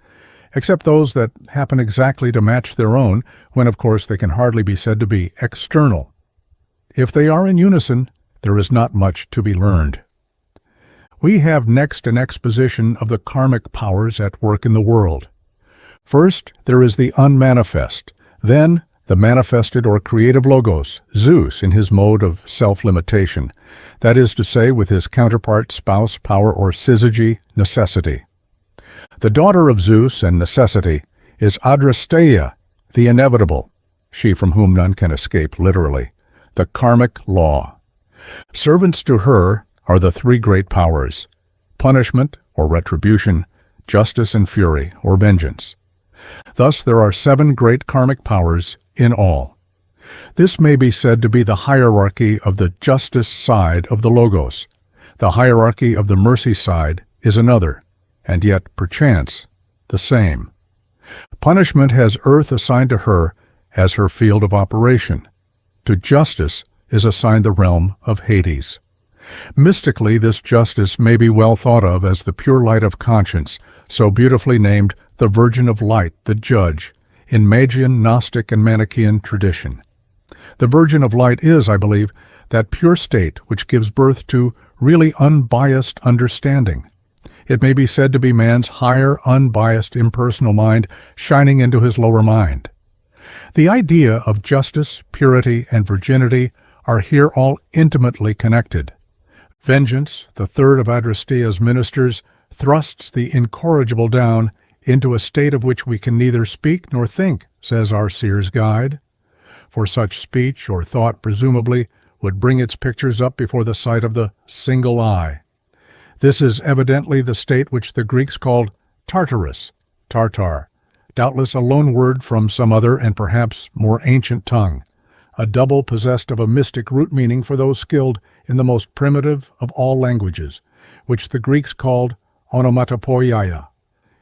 except those that happen exactly to match their own, when of course they can hardly be said to be external. If they are in unison, there is not much to be learned. We have next an exposition of the karmic powers at work in the world. First, there is the unmanifest, then the manifested or creative logos, Zeus in his mode of self-limitation, that is to say, with his counterpart, spouse, power, or syzygy, necessity. The daughter of Zeus and necessity is ARIDAEUS, the inevitable, she from whom none can escape, literally, the karmic law. Servants to her are the three great powers, punishment or retribution, justice and fury or vengeance. Thus there are 7 great karmic powers in all. This may be said to be the hierarchy of the justice side of the logos. The hierarchy of the mercy side is another, and yet, perchance, the same. Punishment has earth assigned to her as her field of operation. To justice is assigned the realm of Hades. Mystically, this justice may be well thought of as the pure light of conscience, so beautifully named the Virgin of Light, the Judge, in Magian, Gnostic, and Manichaean tradition. The Virgin of Light is, I believe, that pure state which gives birth to really unbiased understanding. It may be said to be man's higher, unbiased, impersonal mind shining into his lower mind. The idea of justice, purity, and virginity are here all intimately connected. Vengeance, the third of ARIDAEUS' ministers, thrusts the incorrigible down into a state of which we can neither speak nor think, says our seer's guide. For such speech or thought presumably would bring its pictures up before the sight of the single eye. This is evidently the state which the Greeks called Tartarus, Tartar, doubtless a loan word from some other and perhaps more ancient tongue, a double possessed of a mystic root meaning for those skilled in the most primitive of all languages, which the Greeks called onomatopoeia.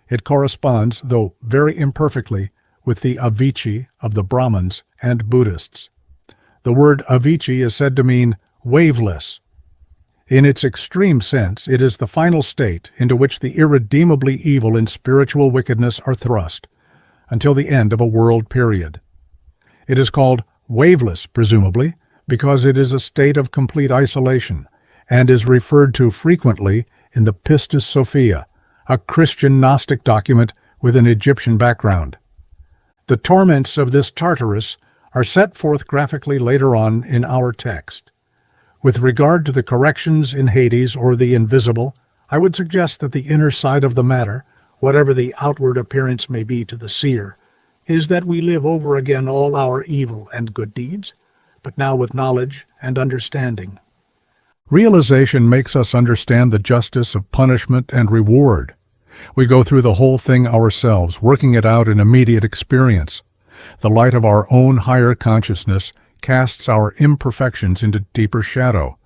It corresponds, though very imperfectly, with the Avicii of the Brahmins and Buddhists. The word Avicii is said to mean waveless. In its extreme sense, it is the final state into which the irredeemably evil and spiritual wickedness are thrust, until the end of a world period. It is called waveless, presumably, because it is a state of complete isolation, and is referred to frequently in the Pistis Sophia, a Christian Gnostic document with an Egyptian background. The torments of this Tartarus are set forth graphically later on in our text. With regard to the corrections in Hades or the invisible, I would suggest that the inner side of the matter, whatever the outward appearance may be to the seer, is that we live over again all our evil and good deeds, but now with knowledge and understanding. Realization makes us understand the justice of punishment and reward. We go through the whole thing ourselves, working it out in immediate experience. The light of our own higher consciousness casts our imperfections into deeper shadow.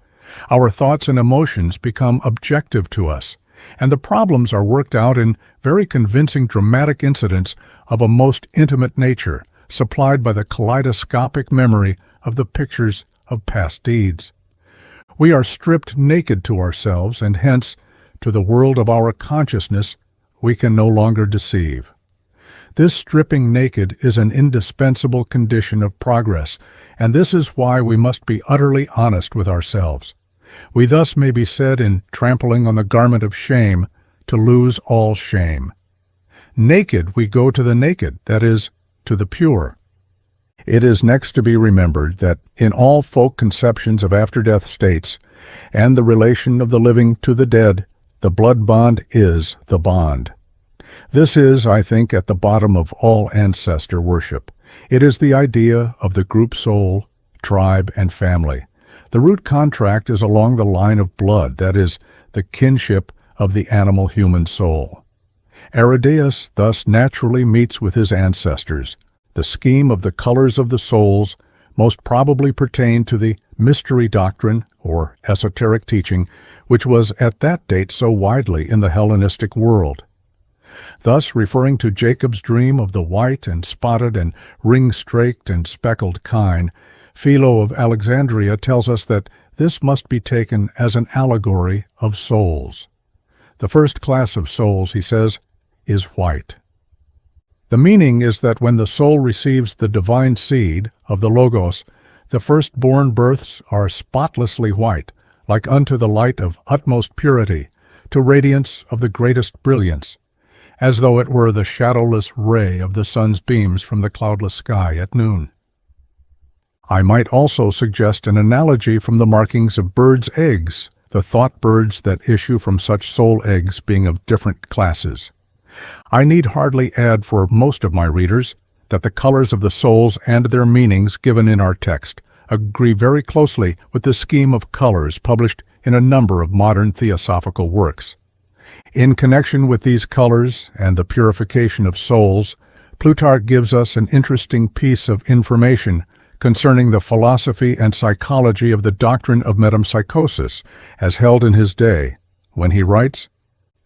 Our thoughts and emotions become objective to us, and the problems are worked out in very convincing dramatic incidents of a most intimate nature, supplied by the kaleidoscopic memory of the pictures of past deeds. We are stripped naked to ourselves, and hence, to the world of our consciousness, we can no longer deceive. This stripping naked is an indispensable condition of progress, and this is why we must be utterly honest with ourselves. We thus may be said, in trampling on the garment of shame, to lose all shame. Naked we go to the naked, that is, to the pure. It is next to be remembered that in all folk conceptions of after-death states, and the relation of the living to the dead, the blood bond is the bond. This is, I think, at the bottom of all ancestor worship. It is the idea of the group soul, tribe, and family. The root contract is along the line of blood, that is, the kinship of the animal-human soul. ARIDAEUS thus naturally meets with his ancestors. The scheme of the colors of the souls most probably pertained to the mystery doctrine, or esoteric teaching, which was at that date so widely in the Hellenistic world. Thus, referring to Jacob's dream of the white and spotted and ring-straked and speckled kine, Philo of Alexandria tells us that this must be taken as an allegory of souls. The first class of souls, he says, is white. The meaning is that when the soul receives the divine seed of the Logos, the firstborn births are spotlessly white, like unto the light of utmost purity, to radiance of the greatest brilliance, as though it were the shadowless ray of the sun's beams from the cloudless sky at noon. I might also suggest an analogy from the markings of birds' eggs, the thought birds that issue from such soul eggs being of different classes. I need hardly add for most of my readers that the colors of the souls and their meanings given in our text agree very closely with the scheme of colors published in a number of modern theosophical works. In connection with these colors and the purification of souls, Plutarch gives us an interesting piece of information concerning the philosophy and psychology of the doctrine of metempsychosis, as held in his day, when he writes,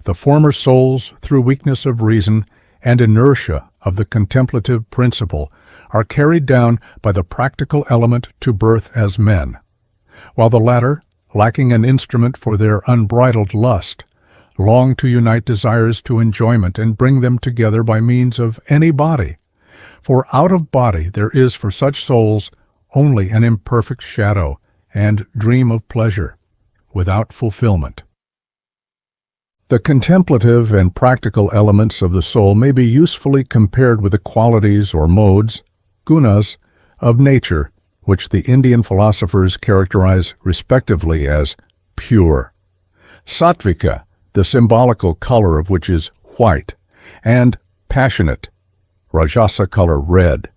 "The former souls, through weakness of reason and inertia of the contemplative principle, are carried down by the practical element to birth as men, while the latter, lacking an instrument for their unbridled lust, long to unite desires to enjoyment and bring them together by means of any body. For out of body there is for such souls only an imperfect shadow and dream of pleasure, without fulfillment." The contemplative and practical elements of the soul may be usefully compared with the qualities or modes, gunas, of nature, which the Indian philosophers characterize respectively as pure, sattvika, the symbolical color of which is white, and passionate, rajasa color red,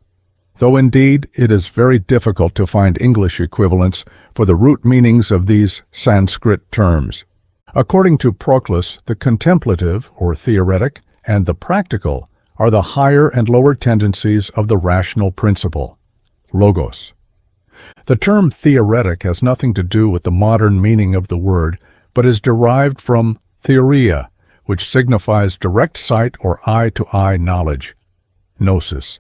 though indeed it is very difficult to find English equivalents for the root meanings of these Sanskrit terms. According to Proclus, the contemplative, or theoretic, and the practical are the higher and lower tendencies of the rational principle, logos. The term theoretic has nothing to do with the modern meaning of the word, but is derived from theoria, which signifies direct sight or eye-to-eye knowledge, gnosis.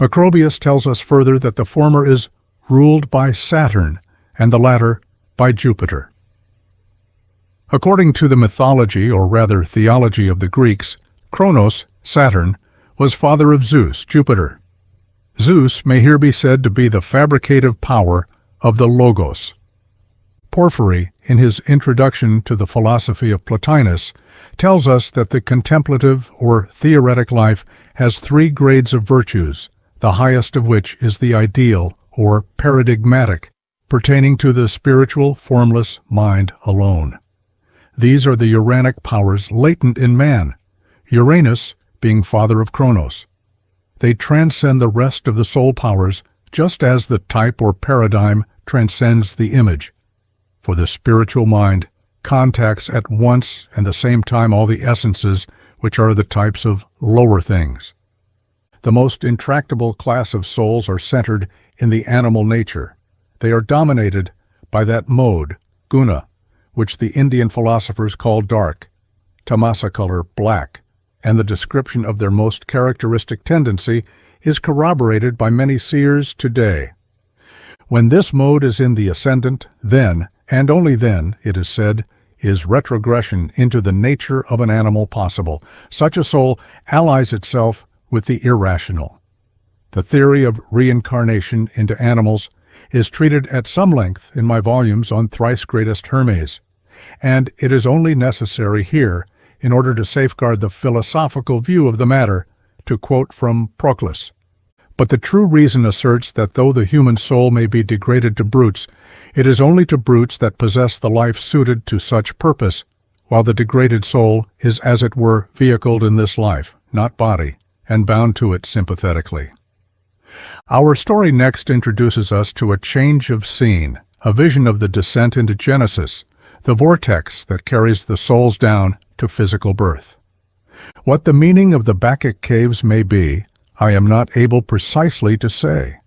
Macrobius tells us further that the former is ruled by Saturn and the latter by Jupiter. According to the mythology, or rather theology of the Greeks, Kronos, Saturn, was father of Zeus, Jupiter. Zeus may here be said to be the fabricative power of the Logos. Porphyry, in his introduction to the philosophy of Plotinus, tells us that the contemplative or theoretic life has 3 grades of virtues, the highest of which is the ideal or paradigmatic, pertaining to the spiritual, formless mind alone. These are the Uranic powers latent in man, Uranus being father of Kronos. They transcend the rest of the soul powers, just as the type or paradigm transcends the image. For the spiritual mind contacts at once and the same time all the essences which are the types of lower things. The most intractable class of souls are centered in the animal nature. They are dominated by that mode, guna, which the Indian philosophers call dark, tamasa color black, and the description of their most characteristic tendency is corroborated by many seers today. When this mode is in the ascendant, then, and only then, it is said, is retrogression into the nature of an animal possible. Such a soul allies itself with the irrational. The theory of reincarnation into animals is treated at some length in my volumes on Thrice Greatest Hermes, and it is only necessary here, in order to safeguard the philosophical view of the matter, to quote from Proclus. But the true reason asserts that though the human soul may be degraded to brutes, it is only to brutes that possess the life suited to such purpose, while the degraded soul is as it were vehicled in this life, not body, and bound to it sympathetically. Our story next introduces us to a change of scene, a vision of the descent into Genesis, the vortex that carries the souls down to physical birth. What the meaning of the Bacchic caves may be, I am not able precisely to say.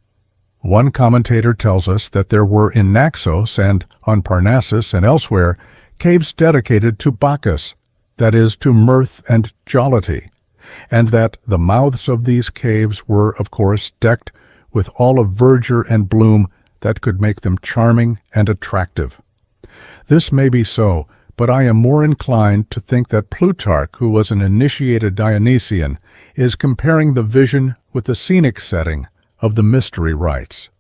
One commentator tells us that there were in Naxos and on Parnassus and elsewhere caves dedicated to Bacchus, that is, to mirth and jollity, and that the mouths of these caves were, of course, decked with all of verdure and bloom that could make them charming and attractive. This may be so, but I am more inclined to think that Plutarch, who was an initiated Dionysian, is comparing the vision with the scenic setting of the mystery rites.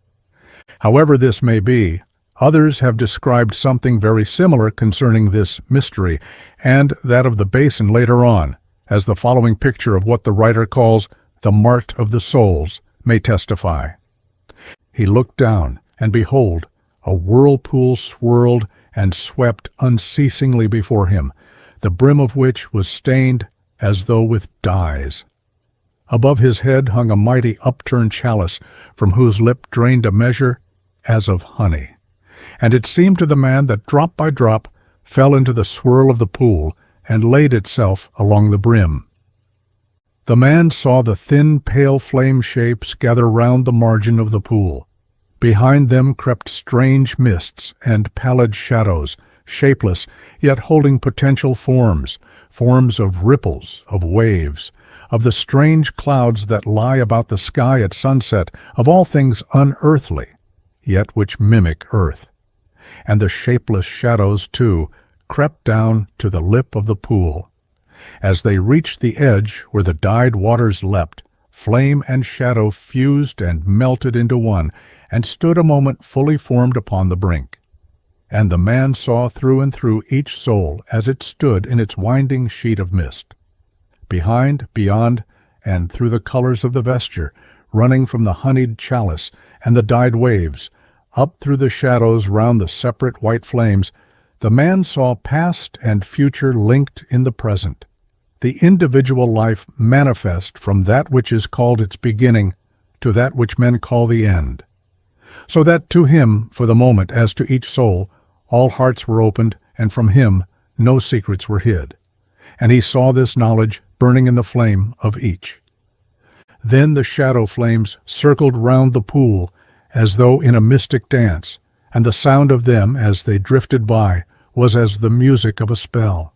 However this may be, others have described something very similar concerning this mystery, and that of the basin later on, as the following picture of what the writer calls the mart of the souls may testify. He looked down, and behold, a whirlpool swirled and swept unceasingly before him, the brim of which was stained as though with dyes. Above his head hung a mighty upturned chalice, from whose lip drained a measure as of honey. And it seemed to the man that drop by drop fell into the swirl of the pool, and laid itself along the brim. The man saw the thin, pale flame shapes gather round the margin of the pool. Behind them crept strange mists and pallid shadows, shapeless, yet holding potential forms, forms of ripples, of waves, of the strange clouds that lie about the sky at sunset, of all things unearthly, yet which mimic earth. And the shapeless shadows, too, crept down to the lip of the pool. As they reached the edge where the dyed waters leapt, flame and shadow fused and melted into one, and stood a moment fully formed upon the brink. And the man saw through and through each soul as it stood in its winding sheet of mist. Behind, beyond, and through the colors of the vesture, running from the honeyed chalice and the dyed waves, up through the shadows round the separate white flames, the man saw past and future linked in the present, the individual life manifest from that which is called its beginning to that which men call the end. So that to him, for the moment, as to each soul, all hearts were opened, and from him no secrets were hid. And he saw this knowledge burning in the flame of each. Then the shadow flames circled round the pool, as though in a mystic dance, and the sound of them, as they drifted by, was as the music of a spell.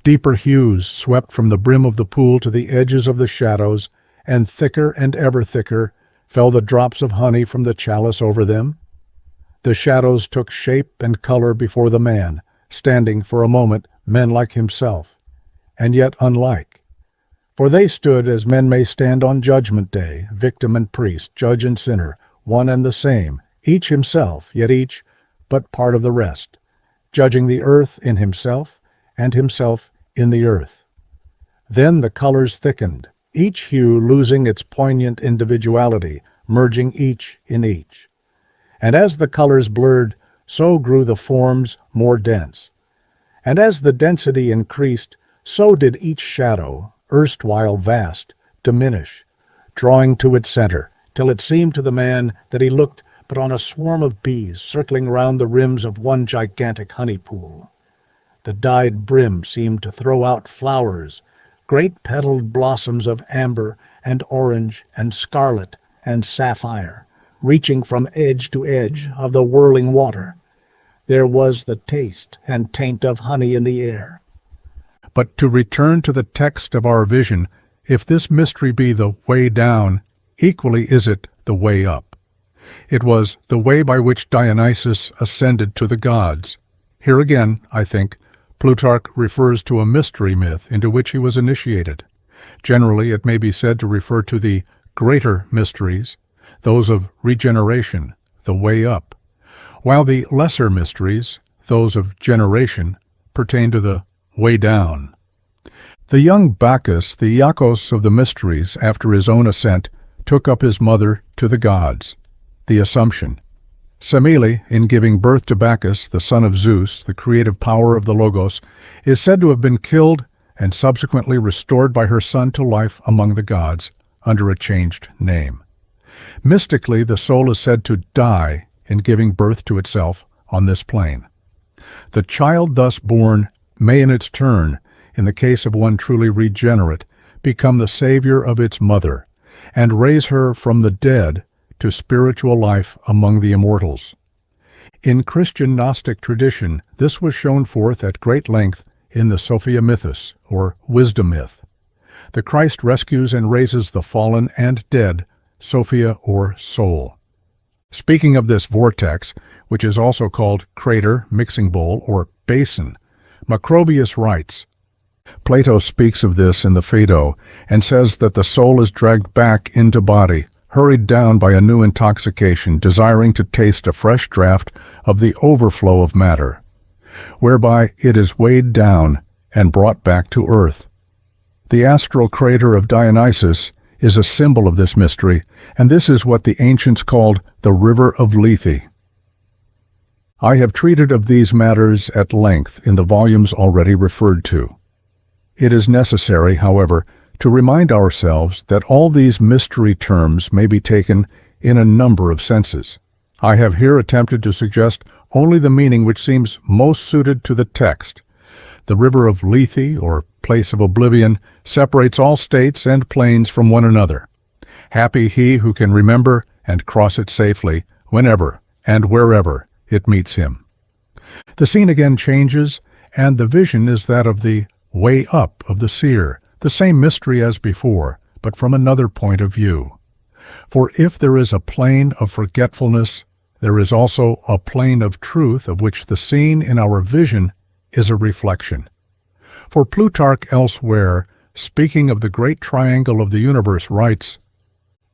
Deeper hues swept from the brim of the pool to the edges of the shadows, and thicker and ever thicker fell the drops of honey from the chalice over them. The shadows took shape and color before the man, standing for a moment men like himself, and yet unlike. For they stood as men may stand on Judgment Day, victim and priest, judge and sinner, one and the same, each himself, yet each but part of the rest, judging the earth in himself, and himself in the earth. Then the colors thickened, each hue losing its poignant individuality, merging each in each. And as the colors blurred, so grew the forms more dense. And as the density increased, so did each shadow, erstwhile vast, diminish, drawing to its center, till it seemed to the man that he looked but on a swarm of bees circling round the rims of one gigantic honey pool. The dyed brim seemed to throw out flowers, great petaled blossoms of amber and orange and scarlet and sapphire, reaching from edge to edge of the whirling water. There was the taste and taint of honey in the air. But to return to the text of our vision, if this mystery be the way down, equally is it the way up. It was the way by which Dionysus ascended to the gods. Here again, I think, Plutarch refers to a mystery myth into which he was initiated. Generally, it may be said to refer to the greater mysteries, those of regeneration, the way up, while the lesser mysteries, those of generation, pertain to the way down. The young Bacchus, the Iacchos of the mysteries, after his own ascent, took up his mother to the gods, the Assumption. Semele, in giving birth to Bacchus, the son of Zeus, the creative power of the Logos, is said to have been killed and subsequently restored by her son to life among the gods under a changed name. Mystically, the soul is said to die in giving birth to itself on this plane. The child thus born may in its turn, in the case of one truly regenerate, become the savior of its mother, and raise her from the dead to spiritual life among the immortals. In Christian Gnostic tradition, this was shown forth at great length in the Sophia Mythos, or wisdom myth. The Christ rescues and raises the fallen and dead, Sophia or soul. Speaking of this vortex, which is also called crater, mixing bowl, or basin, Macrobius writes, Plato speaks of this in the Phaedo and says that the soul is dragged back into body, hurried down by a new intoxication, desiring to taste a fresh draught of the overflow of matter, whereby it is weighed down and brought back to earth. The astral crater of Dionysus is a symbol of this mystery, and this is what the ancients called the river of Lethe. I have treated of these matters at length in the volumes already referred to. It is necessary, however, to remind ourselves that all these mystery terms may be taken in a number of senses. I have here attempted to suggest only the meaning which seems most suited to the text. The river of Lethe, or place of oblivion, separates all states and planes from one another. Happy he who can remember and cross it safely, whenever and wherever it meets him. The scene again changes, and the vision is that of the way up of the seer, the same mystery as before, but from another point of view. For if there is a plane of forgetfulness, there is also a plane of truth of which the scene in our vision is a reflection. For Plutarch elsewhere, speaking of the great triangle of the universe, writes,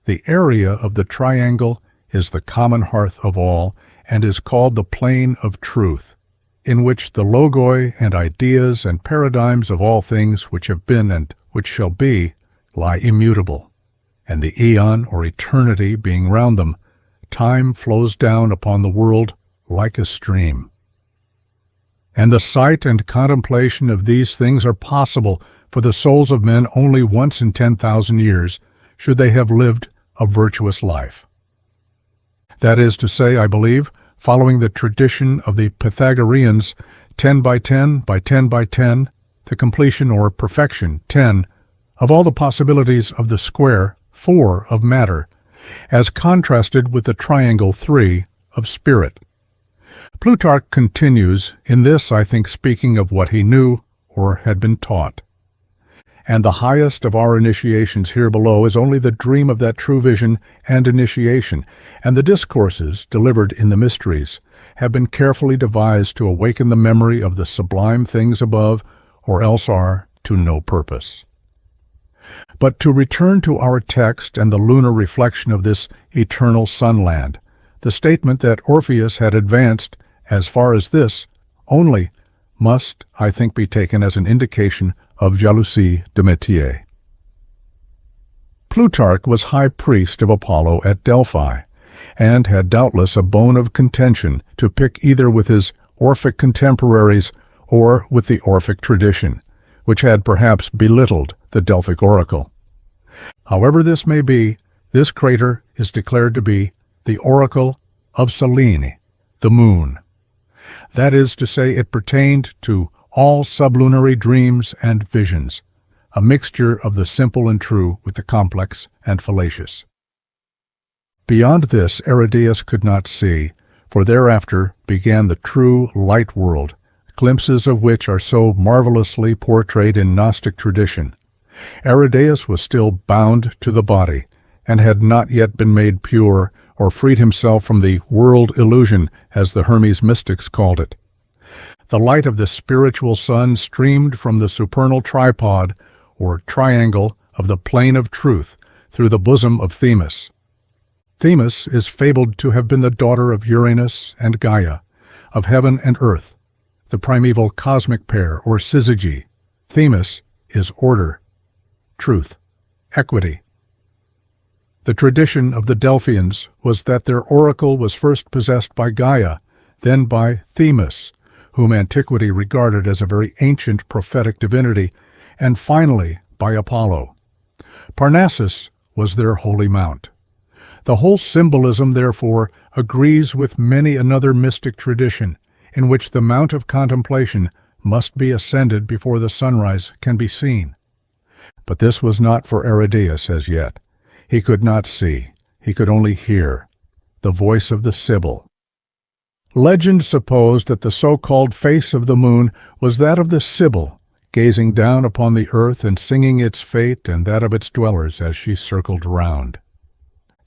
The area of the triangle is the common hearth of all, and is called the plane of truth, in which the logoi and ideas and paradigms of all things which have been and which shall be lie immutable, and the aeon or eternity being round them, time flows down upon the world like a stream. And the sight and contemplation of these things are possible for the souls of men only once in 10,000 years, should they have lived a virtuous life. That is to say, I believe, following the tradition of the Pythagoreans, 10 by 10 by 10 by 10, the completion or perfection, 10, of all the possibilities of the square, 4, of matter, as contrasted with the triangle, 3, of spirit. Plutarch continues, in this, I think, speaking of what he knew or had been taught. And the highest of our initiations here below is only the dream of that true vision and initiation, and the discourses delivered in the mysteries have been carefully devised to awaken the memory of the sublime things above, or else are to no purpose. But to return to our text and the lunar reflection of this eternal sunland, the statement that Orpheus had advanced as far as this only must, I think, be taken as an indication of jalousie de métier. Plutarch was high priest of Apollo at Delphi, and had doubtless a bone of contention to pick either with his Orphic contemporaries or with the Orphic tradition, which had perhaps belittled the Delphic oracle. However this may be, this crater is declared to be the oracle of Selene, the moon. That is to say, it pertained to all sublunary dreams and visions, a mixture of the simple and true with the complex and fallacious. Beyond this Aridæus could not see, for thereafter began the true light world, glimpses of which are so marvelously portrayed in Gnostic tradition. Aridæus was still bound to the body, and had not yet been made pure or freed himself from the world illusion, as the Hermes mystics called it. The light of the spiritual sun streamed from the supernal tripod, or triangle, of the plane of truth through the bosom of Themis. Themis is fabled to have been the daughter of Uranus and Gaia, of heaven and earth, the primeval cosmic pair, or syzygy. Themis is order, truth, equity. The tradition of the Delphians was that their oracle was first possessed by Gaia, then by Themis, whom antiquity regarded as a very ancient prophetic divinity, and finally by Apollo. Parnassus was their holy mount. The whole symbolism, therefore, agrees with many another mystic tradition, in which the mount of contemplation must be ascended before the sunrise can be seen. But this was not for Aridæus as yet. He could not see, he could only hear, the voice of the Sibyl. Legend supposed that the so-called face of the moon was that of the Sibyl, gazing down upon the earth and singing its fate and that of its dwellers as she circled round.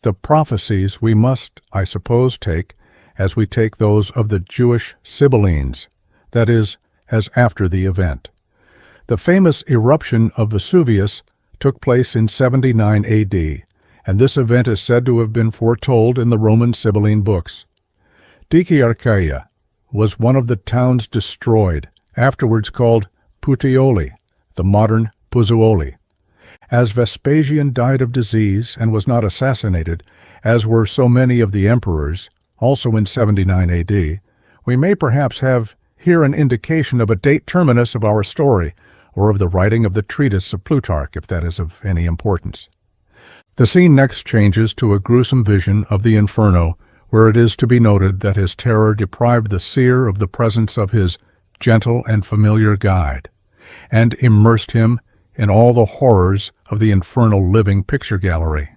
The prophecies we must, I suppose, take as we take those of the Jewish Sibyllines, that is, as after the event. The famous eruption of Vesuvius took place in 79 A.D., and this event is said to have been foretold in the Roman Sibylline books. Dicearcheia was one of the towns destroyed, afterwards called Puteoli, the modern Pozzuoli. As Vespasian died of disease and was not assassinated, as were so many of the emperors, also in 79 A.D., we may perhaps have here an indication of a date terminus of our story, or of the writing of the treatise of Plutarch, if that is of any importance. The scene next changes to a gruesome vision of the Inferno, where it is to be noted that his terror deprived the seer of the presence of his gentle and familiar guide, and immersed him in all the horrors of the infernal living picture gallery.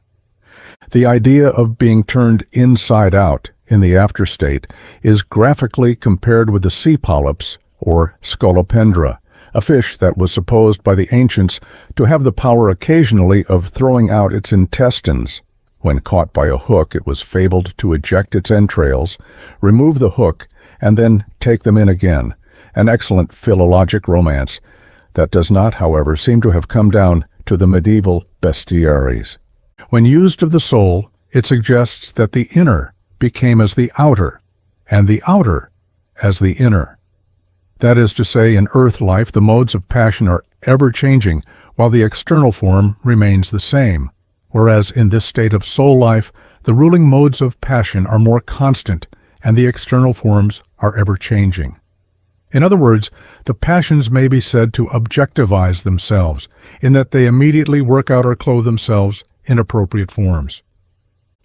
The idea of being turned inside out in the afterstate is graphically compared with the sea polyps, or scolopendra, a fish that was supposed by the ancients to have the power occasionally of throwing out its intestines. When caught by a hook, it was fabled to eject its entrails, remove the hook, and then take them in again, an excellent philologic romance that does not, however, seem to have come down to the medieval bestiaries. When used of the soul, it suggests that the inner became as the outer, and the outer as the inner. That is to say, in earth life, the modes of passion are ever-changing, while the external form remains the same, whereas in this state of soul life, the ruling modes of passion are more constant, and the external forms are ever-changing. In other words, the passions may be said to objectivize themselves, in that they immediately work out or clothe themselves in appropriate forms.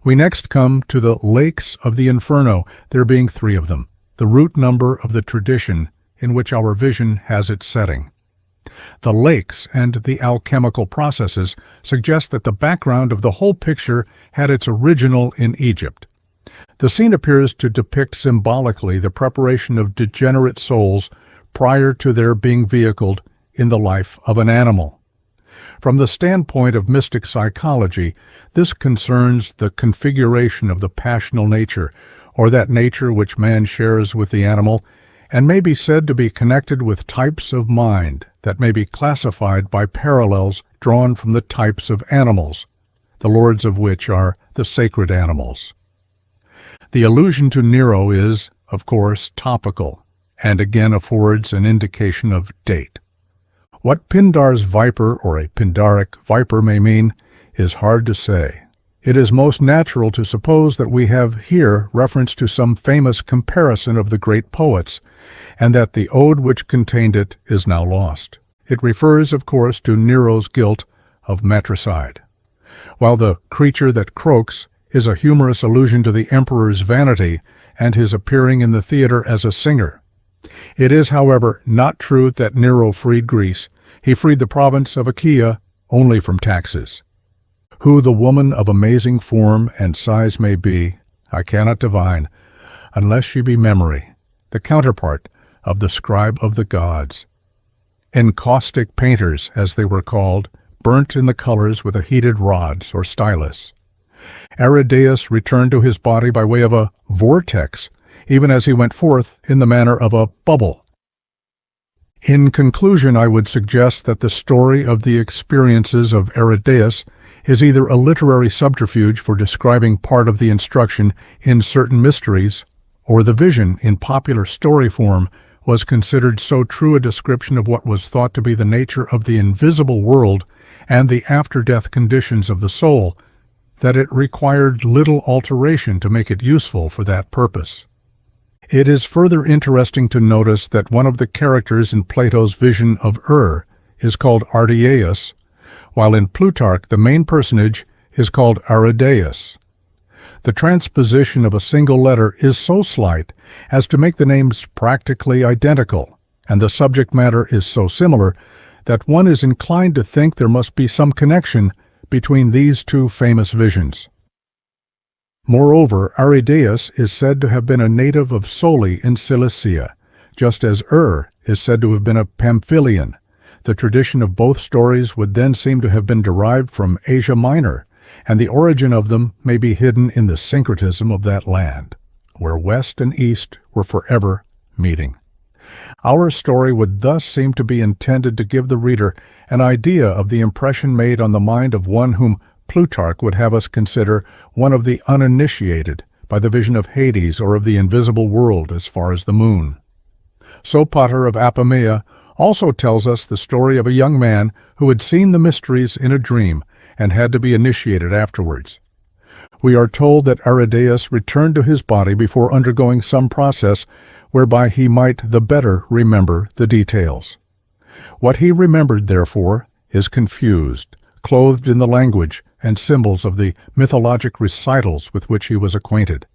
We next come to the lakes of the Inferno, there being 3 of them, the root number of the tradition in which our vision has its setting. The lakes and the alchemical processes suggest that the background of the whole picture had its original in Egypt. The scene appears to depict symbolically the preparation of degenerate souls prior to their being vehicled in the life of an animal. From the standpoint of mystic psychology, this concerns the configuration of the passional nature, or that nature which man shares with the animal, and may be said to be connected with types of mind that may be classified by parallels drawn from the types of animals, the lords of which are the sacred animals. The allusion to Nero is, of course, topical, and again affords an indication of date. What Pindar's viper or a Pindaric viper may mean is hard to say. It is most natural to suppose that we have here reference to some famous comparison of the great poets, and that the ode which contained it is now lost. It refers, of course, to Nero's guilt of matricide. while the creature that croaks is a humorous allusion to the emperor's vanity and his appearing in the theater as a singer. It is, however, not true that Nero freed Greece. He freed the province of Achaia only from taxes. Who the woman of amazing form and size may be, I cannot divine, unless she be Memory, the counterpart of the scribe of the gods. Encaustic painters, as they were called, burnt in the colors with a heated rod or stylus. ARIDAEUS returned to his body by way of a vortex, even as he went forth in the manner of a bubble. In conclusion, I would suggest that the story of the experiences of ARIDAEUS is either a literary subterfuge for describing part of the instruction in certain mysteries, or the vision in popular story form was considered so true a description of what was thought to be the nature of the invisible world and the after-death conditions of the soul, that it required little alteration to make it useful for that purpose. It is further interesting to notice that one of the characters in Plato's Vision of is called Aridæus, while in Plutarch the main personage is called ARIDAEUS. The transposition of a single letter is so slight as to make the names practically identical, and the subject matter is so similar that one is inclined to think there must be some connection between these two famous visions. Moreover, ARIDAEUS is said to have been a native of Soli in Cilicia, just as is said to have been a Pamphylian. The tradition of both stories would then seem to have been derived from Asia Minor, and the origin of them may be hidden in the syncretism of that land, where West and East were forever meeting. Our story would thus seem to be intended to give the reader an idea of the impression made on the mind of one whom Plutarch would have us consider one of the uninitiated by the vision of Hades or of the invisible world as far as the moon. Sopater of Apamea also tells us the story of a young man who had seen the mysteries in a dream and had to be initiated afterwards. We are told that ARIDAEUS returned to his body before undergoing some process whereby he might the better remember the details. What he remembered, therefore, is confused, clothed in the language and symbols of the mythologic recitals with which he was acquainted.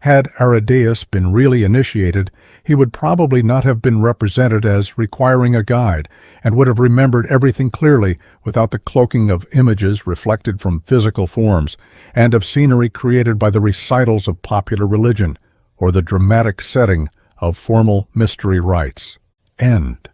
Had ARIDAEUS been really initiated, he would probably not have been represented as requiring a guide, and would have remembered everything clearly without the cloaking of images reflected from physical forms, and of scenery created by the recitals of popular religion, or the dramatic setting of formal mystery rites. End.